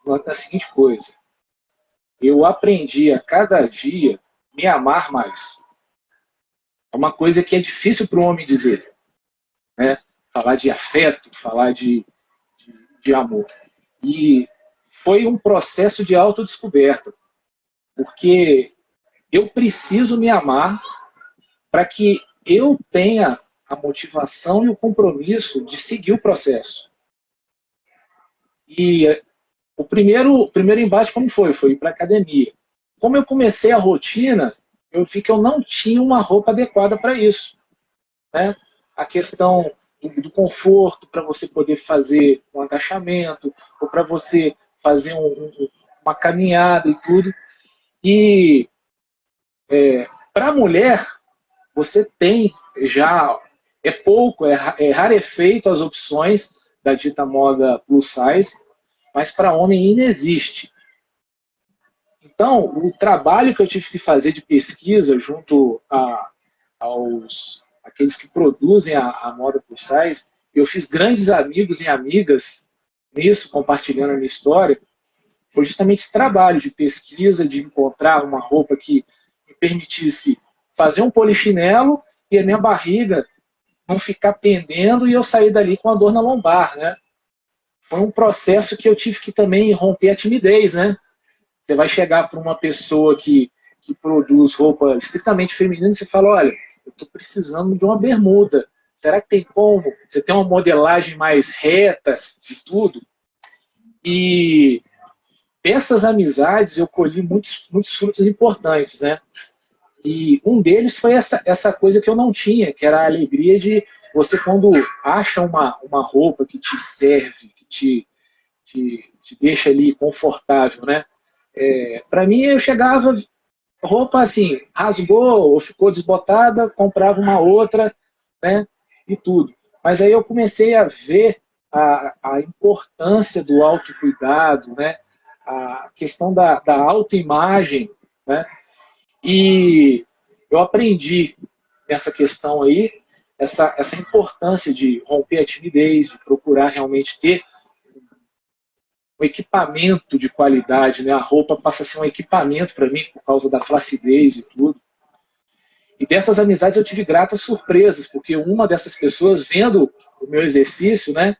na seguinte coisa: eu aprendi a cada dia me amar mais. É uma coisa que é difícil para o homem dizer, né? Falar de afeto, falar de amor. E foi um processo de autodescoberta, porque eu preciso me amar para que eu tenha a motivação e o compromisso de seguir o processo. E o primeiro embate como foi? Foi ir para a academia. Como eu comecei a rotina, eu vi que eu não tinha uma roupa adequada para isso, né? A questão do conforto para você poder fazer um agachamento, ou para você fazer uma caminhada e tudo. E para a mulher, você tem já, é pouco, é rarefeito as opções da dita moda plus size, mas para homem ainda existe. Então, o trabalho que eu tive que fazer de pesquisa junto aos aqueles que produzem a moda plus size, eu fiz grandes amigos e amigas nisso, compartilhando a minha história, foi justamente esse trabalho de pesquisa, de encontrar uma roupa que me permitisse fazer um polichinelo e a minha barriga não ficar pendendo e eu sair dali com a dor na lombar, né? Foi um processo que eu tive que também romper a timidez, né? Você vai chegar para uma pessoa que produz roupa estritamente feminina e você fala, olha, eu estou precisando de uma bermuda. Será que tem como? Você tem uma modelagem mais reta de tudo? E dessas amizades eu colhi muitos frutos importantes, né? E um deles foi essa coisa que eu não tinha, que era a alegria de você, quando acha uma roupa que te serve, que te deixa ali confortável, né? Para mim, eu chegava, roupa assim, rasgou ou ficou desbotada, comprava uma outra, né? E tudo. Mas aí eu comecei a ver a importância do autocuidado, né? A questão da autoimagem, né? E eu aprendi nessa questão aí, essa importância de romper a timidez, de procurar realmente ter um equipamento de qualidade, né? A roupa passa a ser um equipamento para mim por causa da flacidez e tudo. E dessas amizades eu tive gratas surpresas, porque uma dessas pessoas, vendo o meu exercício, né?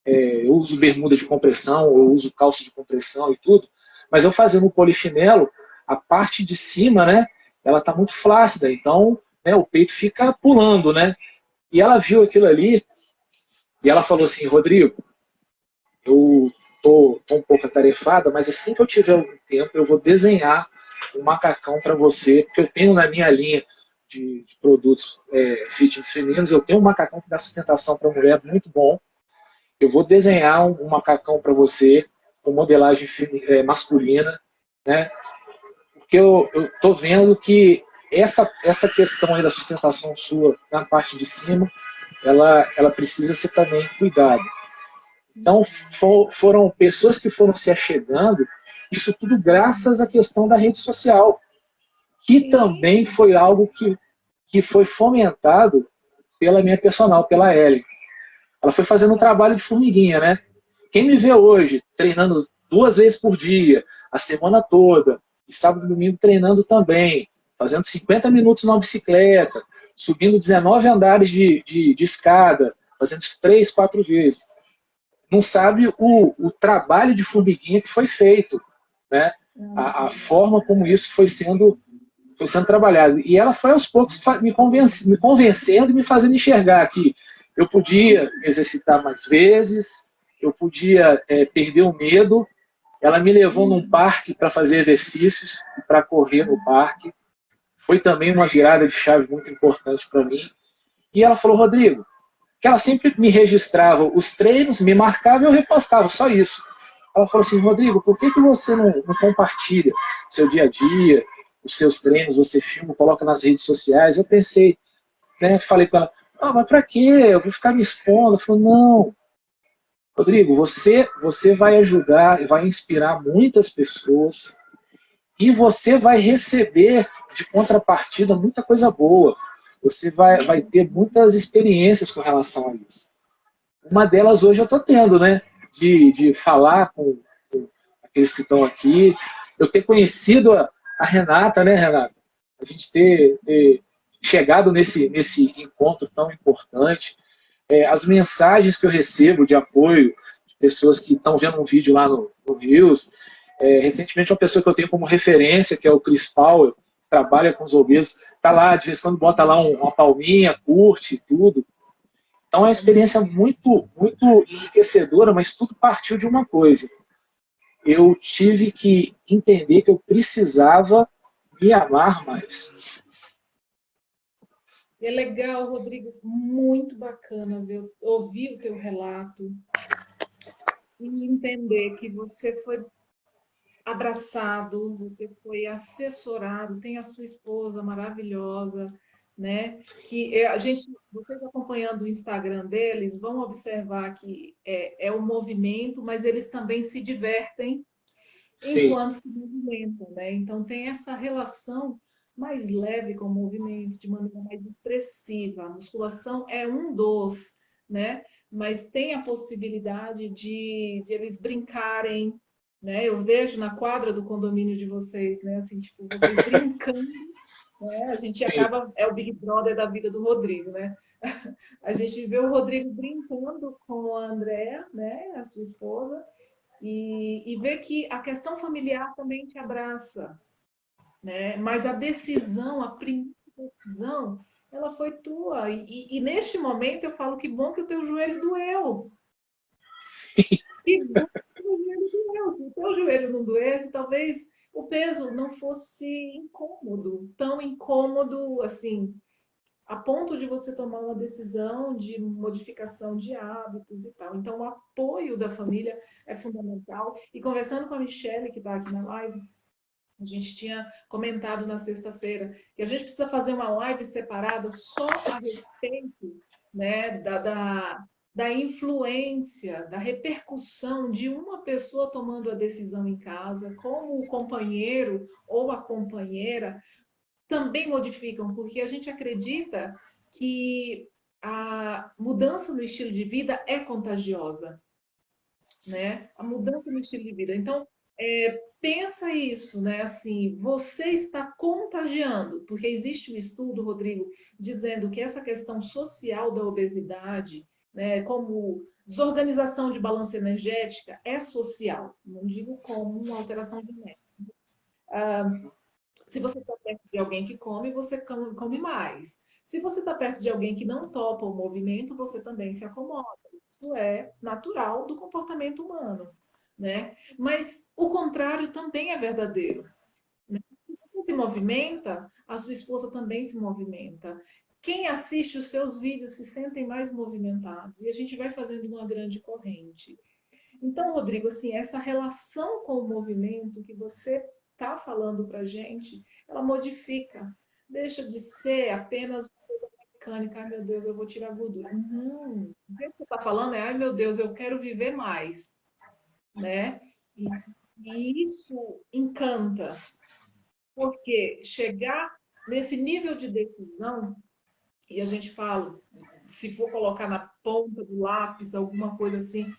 Eu uso bermuda de compressão, eu uso calça de compressão e tudo, mas eu fazendo o polichinelo, a parte de cima, né? Ela está muito flácida, então, né, o peito fica pulando, né? E ela viu aquilo ali e ela falou assim, Rodrigo, eu tô um pouco atarefada, mas assim que eu tiver algum tempo, eu vou desenhar um macacão para você, porque eu tenho na minha linha de produtos fitness femininos, eu tenho um macacão que dá sustentação para a mulher muito bom. Eu vou desenhar um macacão para você com modelagem masculina, né? Porque eu tô vendo que essa questão aí da sustentação sua na parte de cima, ela precisa ser também cuidada. Então, foram pessoas que foram se achegando, isso tudo graças à questão da rede social, que também foi algo que foi fomentado pela minha personal, pela Ellen. Ela foi fazendo um trabalho de formiguinha, né? Quem me vê hoje treinando 2 vezes por dia, a semana toda, e sábado e domingo treinando também, fazendo 50 minutos na bicicleta, subindo 19 andares de escada, fazendo isso 3, 4 vezes. Não sabe o trabalho de formiguinha que foi feito, né? A forma como isso foi sendo trabalhado. E ela foi aos poucos me convencendo e me fazendo enxergar que eu podia exercitar mais vezes, eu podia perder o medo. Ela me levou num parque para fazer exercícios, para correr no parque. Foi também uma virada de chave muito importante para mim. E ela falou, Rodrigo, que ela sempre me registrava os treinos, me marcava e eu repostava, só isso. Ela falou assim, Rodrigo, por que você não compartilha seu dia a dia, os seus treinos, você filma, coloca nas redes sociais? Eu pensei, né, falei com ela, mas para quê? Eu vou ficar me expondo. Ela falou, não, Rodrigo, você vai ajudar e vai inspirar muitas pessoas e você vai receber de contrapartida muita coisa boa. Você vai ter muitas experiências com relação a isso. Uma delas hoje eu estou tendo, né? De falar com aqueles que estão aqui. Eu ter conhecido a Renata, né, Renata? A gente ter chegado nesse encontro tão importante. As mensagens que eu recebo de apoio de pessoas que estão vendo um vídeo lá no Reels. Recentemente, uma pessoa que eu tenho como referência, que é o Chris Powell, que trabalha com os obesos, está lá, de vez em quando bota lá uma palminha, curte tudo. Então é uma experiência muito, muito enriquecedora, mas tudo partiu de uma coisa. Eu tive que entender que eu precisava me amar mais. É legal, Rodrigo, muito bacana ver, ouvir o teu relato e entender que você foi abraçado, você foi assessorado, tem a sua esposa maravilhosa, né? Que a gente, vocês acompanhando o Instagram deles, vão observar que é o movimento, mas eles também se divertem Sim, enquanto se movimentam, né? Então tem essa relação mais leve com o movimento, de maneira mais expressiva. A musculação é um dos, né? Mas tem a possibilidade de eles brincarem, né? Eu vejo na quadra do condomínio de vocês, né? Assim, tipo, vocês brincando, né? A gente sim. acaba, é o Big Brother da vida do Rodrigo, né? A gente vê o Rodrigo brincando com a Andrea, né? A sua esposa, e ver que a questão familiar também te abraça, né? Mas a decisão, a primeira decisão, ela foi tua. E neste momento eu falo que bom que o teu joelho doeu. Que bom que o joelho doeu. Se o teu joelho não doesse, talvez o peso não fosse incômodo, tão incômodo assim, a ponto de você tomar uma decisão de modificação de hábitos e tal. Então, o apoio da família é fundamental. E conversando com a Michelle, que está aqui na live, a gente tinha comentado na sexta-feira que a gente precisa fazer uma live separada só a respeito, né, da influência, da repercussão de uma pessoa tomando a decisão em casa, como o companheiro ou a companheira também modificam, porque a gente acredita que a mudança no estilo de vida é contagiosa, né? A mudança no estilo de vida. Então, pensa isso, né? Assim, você está contagiando, porque existe um estudo, Rodrigo, dizendo que essa questão social da obesidade, né, como desorganização de balança energética, é social. Não digo como uma alteração genética. Se você está perto de alguém que come, você come mais. Se você está perto de alguém que não topa o movimento, você também se acomoda. Isso é natural do comportamento humano, né? Mas o contrário também é verdadeiro. Né? Se você se movimenta, a sua esposa também se movimenta. Quem assiste os seus vídeos se sentem mais movimentados e a gente vai fazendo uma grande corrente. Então, Rodrigo, assim, essa relação com o movimento que você está falando para a gente, ela modifica. Deixa de ser apenas uma coisa mecânica. Ai, meu Deus, eu vou tirar gordura. Não. O que você está falando é, ai, meu Deus, eu quero viver mais, né? E isso encanta, porque chegar nesse nível de decisão, e a gente fala, se for colocar na ponta do lápis, alguma coisa assim,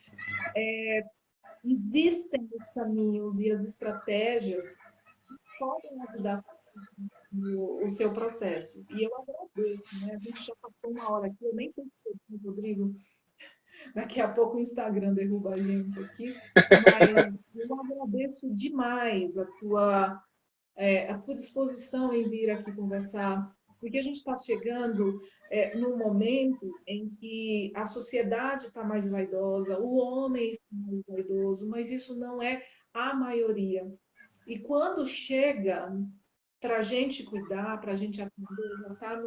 existem os caminhos e as estratégias que podem ajudar você no seu processo. E eu agradeço, né? A gente já passou uma hora aqui, eu nem percebi, Rodrigo, daqui a pouco o Instagram derruba a gente aqui, mas eu agradeço demais a tua disposição em vir aqui conversar, Porque a gente está chegando num momento em que a sociedade está mais vaidosa, o homem está mais vaidoso, mas isso não é a maioria. E quando chega para a gente cuidar, para a gente atender, já está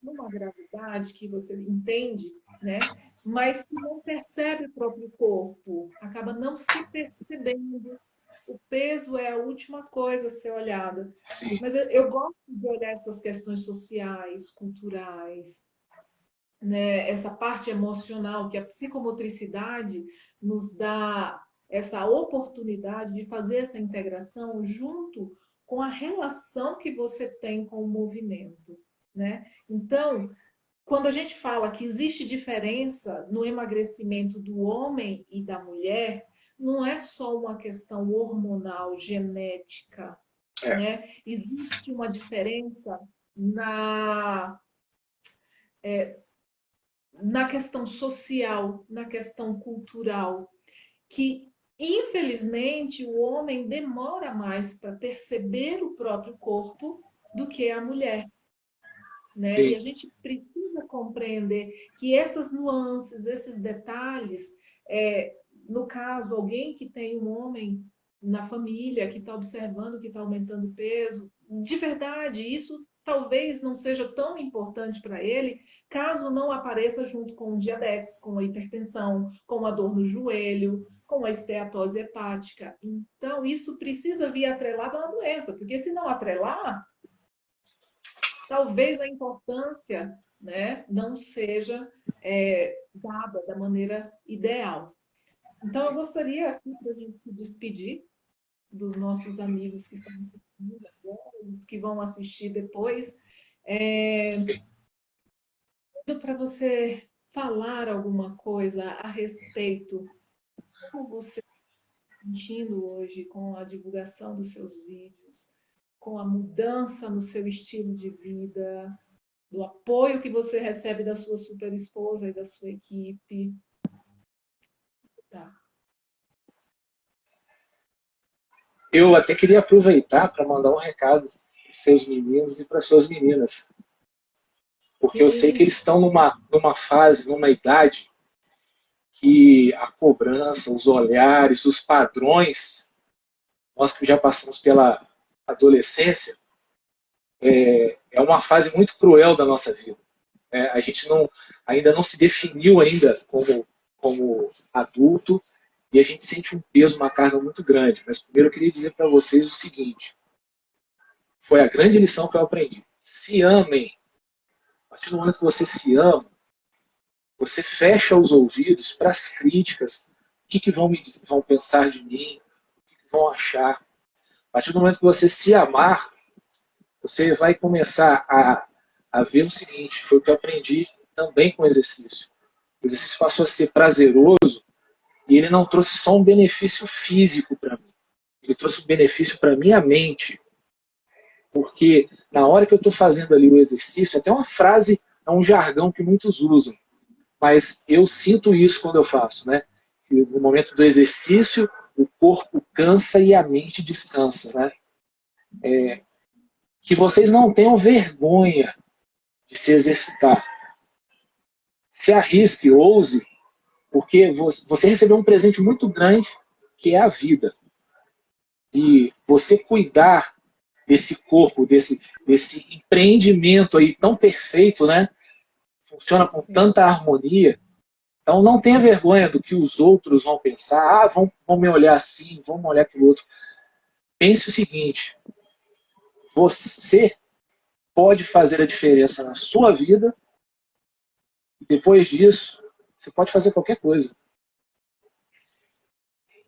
numa gravidade que você entende, né? Mas que não percebe o próprio corpo, acaba não se percebendo. O peso é a última coisa a ser olhada. Sim. Mas eu gosto de olhar essas questões sociais, culturais, né? Essa parte emocional, que a psicomotricidade nos dá essa oportunidade de fazer essa integração junto com a relação que você tem com o movimento, né? Então, quando a gente fala que existe diferença no emagrecimento do homem e da mulher, não é só uma questão hormonal, genética, É. né? Existe uma diferença na questão social, na questão cultural, que infelizmente o homem demora mais para perceber o próprio corpo do que a mulher. Né? E Sim. a gente precisa compreender que essas nuances, esses detalhes, no caso, alguém que tem um homem na família, que está observando que está aumentando o peso, de verdade, isso talvez não seja tão importante para ele, caso não apareça junto com o diabetes, com a hipertensão, com a dor no joelho, com a esteatose hepática. Então, isso precisa vir atrelado a uma doença, porque se não atrelar, talvez a importância, né, não seja dada da maneira ideal. Então, eu gostaria aqui para a gente se despedir dos nossos amigos que estão assistindo agora, os que vão assistir depois, para você falar alguma coisa a respeito de como você está sentindo hoje com a divulgação dos seus vídeos, com a mudança no seu estilo de vida, do apoio que você recebe da sua super esposa e da sua equipe. Tá. Eu até queria aproveitar para mandar um recado para os seus meninos e para as suas meninas. Porque eu sei que Sim, eles estão numa fase, numa idade, que a cobrança, os olhares, os padrões, nós que já passamos pela adolescência, é uma fase muito cruel da nossa vida. A gente ainda não se definiu ainda como adulto e a gente sente um peso, uma carga muito grande. Mas primeiro eu queria dizer para vocês o seguinte, foi a grande lição que eu aprendi. Se amem. A partir do momento que você se ama, você fecha os ouvidos para as críticas, o que vão pensar de mim, o que vão achar. A partir do momento que você se amar, você vai começar a ver o seguinte, foi o que eu aprendi também com o exercício. O exercício passou a ser prazeroso e ele não trouxe só um benefício físico para mim. Ele trouxe um benefício para a minha mente. Porque na hora que eu estou fazendo ali o exercício, até uma frase, é um jargão que muitos usam, mas eu sinto isso quando eu faço, né? Que no momento do exercício, o corpo cansa e a mente descansa, né? Que vocês não tenham vergonha de se exercitar. Se arrisque, ouse, porque você recebeu um presente muito grande, que é a vida. E você cuidar desse corpo, desse empreendimento aí tão perfeito, né? Funciona com sim. tanta harmonia. Então não tenha vergonha do que os outros vão pensar. Ah, vão me olhar assim, vão me olhar aquilo outro. Pense o seguinte, você pode fazer a diferença na sua vida e depois disso, você pode fazer qualquer coisa.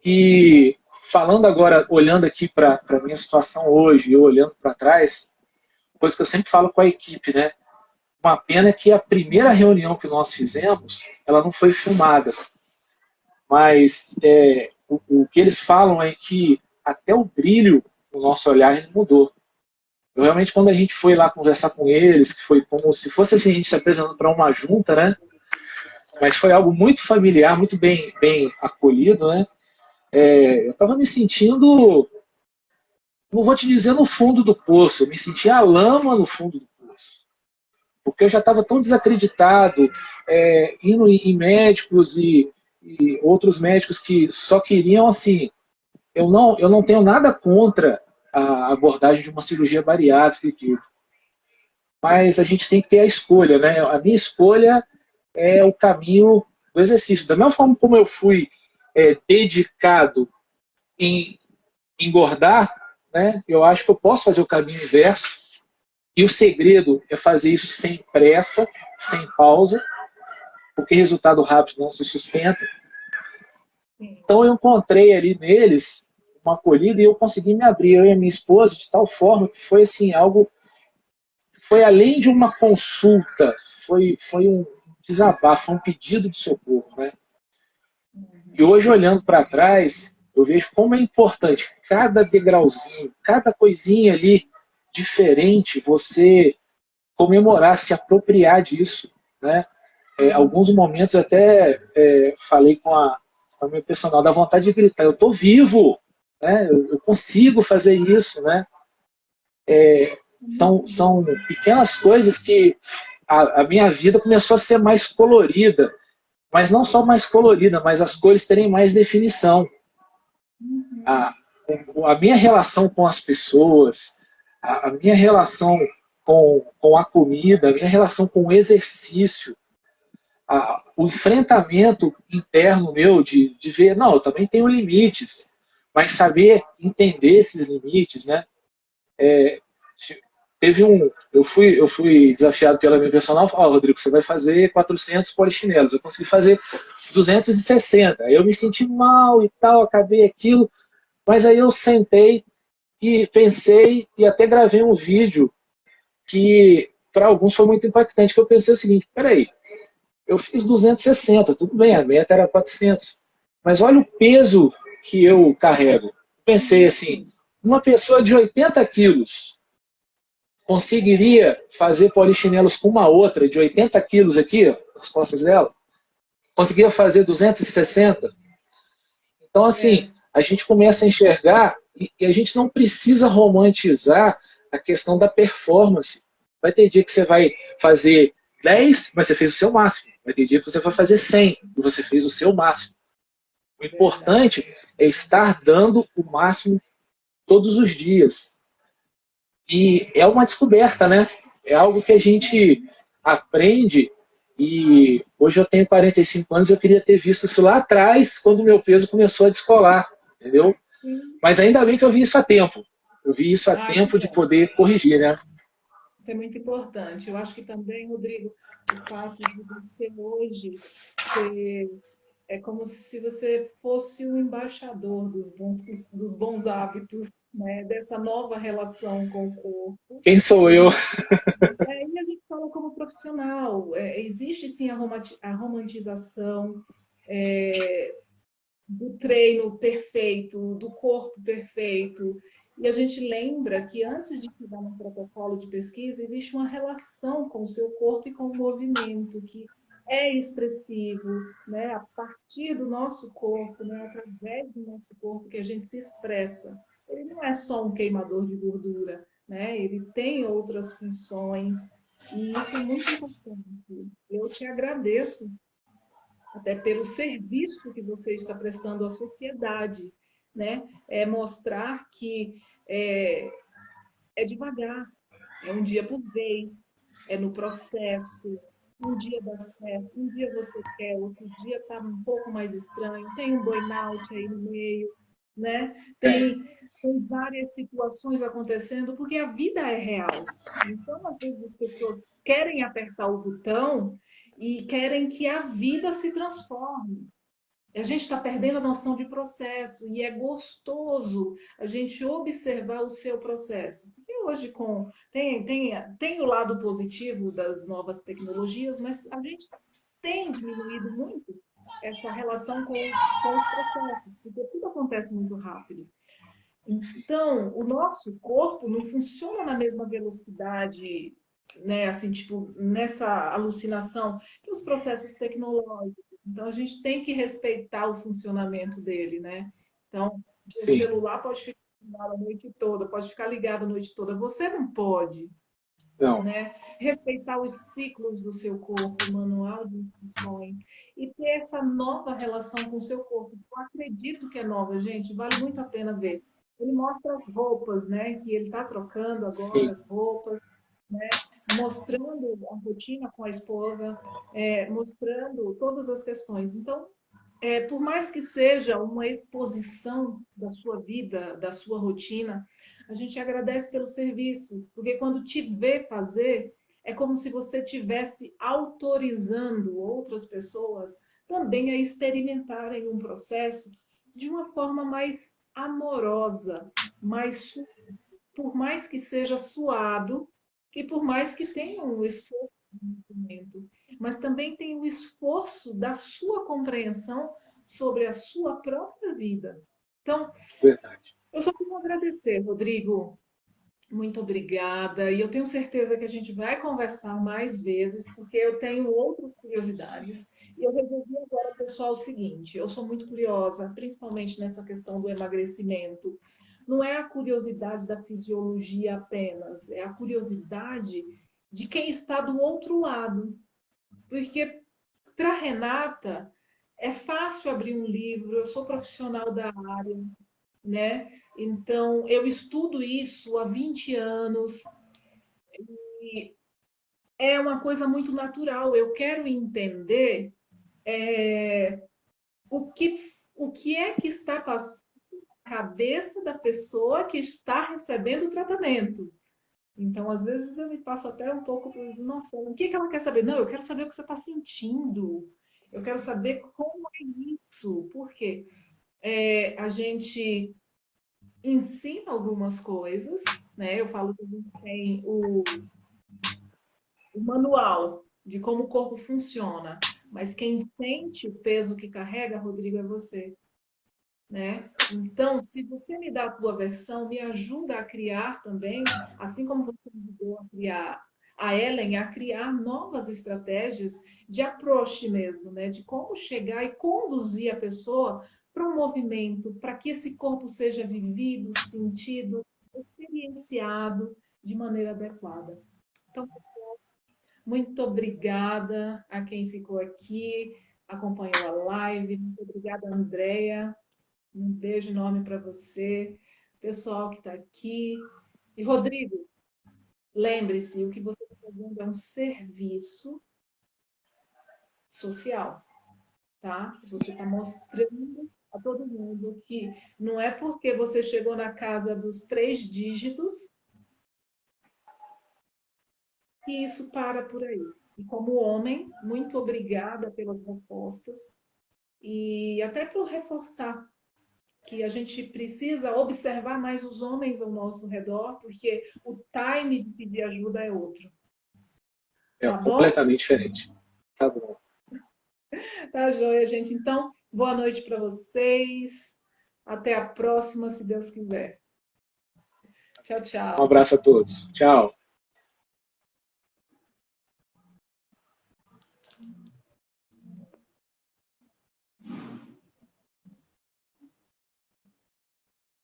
E falando agora, olhando aqui para a minha situação hoje, eu olhando para trás, coisa que eu sempre falo com a equipe, né? Uma pena é que a primeira reunião que nós fizemos, ela não foi filmada. Mas o que eles falam é que até o brilho no nosso olhar ele mudou. Eu, realmente, quando a gente foi lá conversar com eles, que foi como se fosse assim, a gente se apresentando para uma junta, né? Mas foi algo muito familiar, muito bem acolhido, né? Eu estava me sentindo, não vou te dizer no fundo do poço, eu me sentia a lama no fundo do poço. porque eu já estava tão desacreditado, indo em médicos e outros médicos que só queriam, assim, eu não tenho nada contra a abordagem de uma cirurgia bariátrica e tudo, mas a gente tem que ter a escolha, né? A minha escolha é o caminho do exercício. Da mesma forma como eu fui dedicado em engordar, né? Eu acho que eu posso fazer o caminho inverso. E o segredo é fazer isso sem pressa, sem pausa, porque resultado rápido não se sustenta. Então eu encontrei ali neles uma acolhida e eu consegui me abrir, eu e a minha esposa, de tal forma que foi assim, algo foi além de uma consulta, foi um desabafo, foi um pedido de socorro, né? E hoje, olhando para trás, eu vejo como é importante cada degrauzinho, cada coisinha ali diferente, você comemorar, se apropriar disso, né? Alguns momentos eu até falei com a minha personal, da vontade de gritar, eu estou vivo, né? Eu consigo fazer isso, né? São pequenas coisas que a minha vida começou a ser mais colorida, mas não só mais colorida, mas as cores terem mais definição. A, a minha relação com as pessoas, a minha relação com a comida, a minha relação com o exercício, o enfrentamento interno meu de ver, não, eu também tenho limites, mas saber entender esses limites, né? Teve eu fui desafiado pela minha personal, Rodrigo, você vai fazer 400 polichinelos, eu consegui fazer 260, aí eu me senti mal e tal, acabei aquilo, mas aí eu sentei e pensei e até gravei um vídeo que para alguns foi muito impactante, que eu pensei o seguinte, peraí, eu fiz 260, tudo bem, a meta era 400, mas olha o peso que eu carrego. Pensei assim, uma pessoa de 80 quilos conseguiria fazer polichinelos com uma outra de 80 quilos aqui, nas costas dela? Conseguia fazer 260? Então, assim, a gente começa a enxergar e a gente não precisa romantizar a questão da performance. Vai ter dia que você vai fazer 10, mas você fez o seu máximo. Vai ter dia que você vai fazer 100 e você fez o seu máximo. O importante é estar dando o máximo todos os dias. E é uma descoberta, né? É algo que a gente aprende e hoje eu tenho 45 anos e eu queria ter visto isso lá atrás, quando o meu peso começou a descolar, entendeu? Sim. Mas ainda bem que eu vi isso a tempo. Eu vi isso a tempo de poder corrigir, né? Isso é muito importante. Eu acho que também, Rodrigo, o fato de você hoje ser é como se você fosse o embaixador dos bons hábitos, né? Dessa nova relação com o corpo. Quem sou E a eu? gente, e a gente fala como profissional. Existe sim a romantização do treino perfeito, do corpo perfeito. E a gente lembra que antes de chegar no protocolo de pesquisa, existe uma relação com o seu corpo e com o movimento, que é expressivo, né? A partir do nosso corpo, né? Através do nosso corpo que a gente se expressa. Ele não é só um queimador de gordura, né? Ele tem outras funções, e isso é muito importante. Eu te agradeço até pelo serviço que você está prestando à sociedade, né? É mostrar que é, é devagar, é um dia por vez, é no processo. Um dia dá certo, um dia você quer, outro dia está um pouco mais estranho, tem um burnout aí no meio, né? Tem várias situações acontecendo, porque a vida é real. Então, às vezes, as pessoas querem apertar o botão e querem que a vida se transforme. A gente está perdendo a noção de processo e é gostoso a gente observar o seu processo. Porque hoje tem o lado positivo das novas tecnologias, mas a gente tem diminuído muito essa relação com os processos, porque tudo acontece muito rápido. Então, o nosso corpo não funciona na mesma velocidade, né, assim, tipo, nessa alucinação que os processos tecnológicos. Então, a gente tem que respeitar o funcionamento dele, né? Então, o Sim. celular pode ficar ligado a noite toda, pode ficar ligado a noite toda. Você não pode. Não, né? Respeitar os ciclos do seu corpo, o manual de instruções, e ter essa nova relação com o seu corpo. Eu acredito que é nova, gente, vale muito a pena ver. Ele mostra as roupas, né? Que ele está trocando agora, sim, as roupas, mostrando a rotina com a esposa, mostrando todas as questões. Então, por mais que seja uma exposição da sua vida, da sua rotina, a gente agradece pelo serviço, porque quando te vê fazer, é como se você estivesse autorizando outras pessoas também a experimentarem um processo de uma forma mais amorosa, por mais que seja suado e por mais que tenha um esforço de movimento, mas também tem o esforço da sua compreensão sobre a sua própria vida. Então, verdade. eu só tenho a agradecer, Rodrigo. Muito obrigada. E eu tenho certeza que a gente vai conversar mais vezes, porque eu tenho outras curiosidades. E eu resolvi agora, pessoal, o seguinte: eu sou muito curiosa, principalmente nessa questão do emagrecimento. Não é a curiosidade da fisiologia apenas, é a curiosidade de quem está do outro lado. Porque para Renata é fácil abrir um livro, eu sou profissional da área, né? Então, eu estudo isso há 20 anos e é uma coisa muito natural. Eu quero entender é, o que é que está passando na cabeça da pessoa que está recebendo o tratamento. Então, às vezes, eu me passo até um pouco por, nossa, o que que ela quer saber? Não, eu quero saber o que você está sentindo. Eu quero saber como é isso. Por quê? A gente ensina algumas coisas, né? Eu falo que a gente tem o manual de como o corpo funciona, mas quem sente o peso que carrega, Rodrigo, é você, né? Então, se você me dá a tua versão, me ajuda a criar também, assim como você me ajudou a criar a Ellen a criar novas estratégias de approach mesmo, né? De como chegar e conduzir a pessoa para um movimento, para que esse corpo seja vivido, sentido, experienciado de maneira adequada. Então, muito obrigada a quem ficou aqui, acompanhou a live. Muito obrigada, Andréia. Um beijo enorme para você, pessoal que está aqui. E, Rodrigo, lembre-se, o que você está fazendo é um serviço social, tá? Você está mostrando a todo mundo que não é porque você chegou na casa dos 3 dígitos que isso para por aí. E como homem, muito obrigada pelas respostas e até por reforçar que a gente precisa observar mais os homens ao nosso redor, porque o time de pedir ajuda é outro. É Tá bom? completamente diferente. Tá bom. Tá joia, gente. Então, boa noite para vocês. Até a próxima, se Deus quiser. Tchau, Um tchau. abraço a todos. Tchau.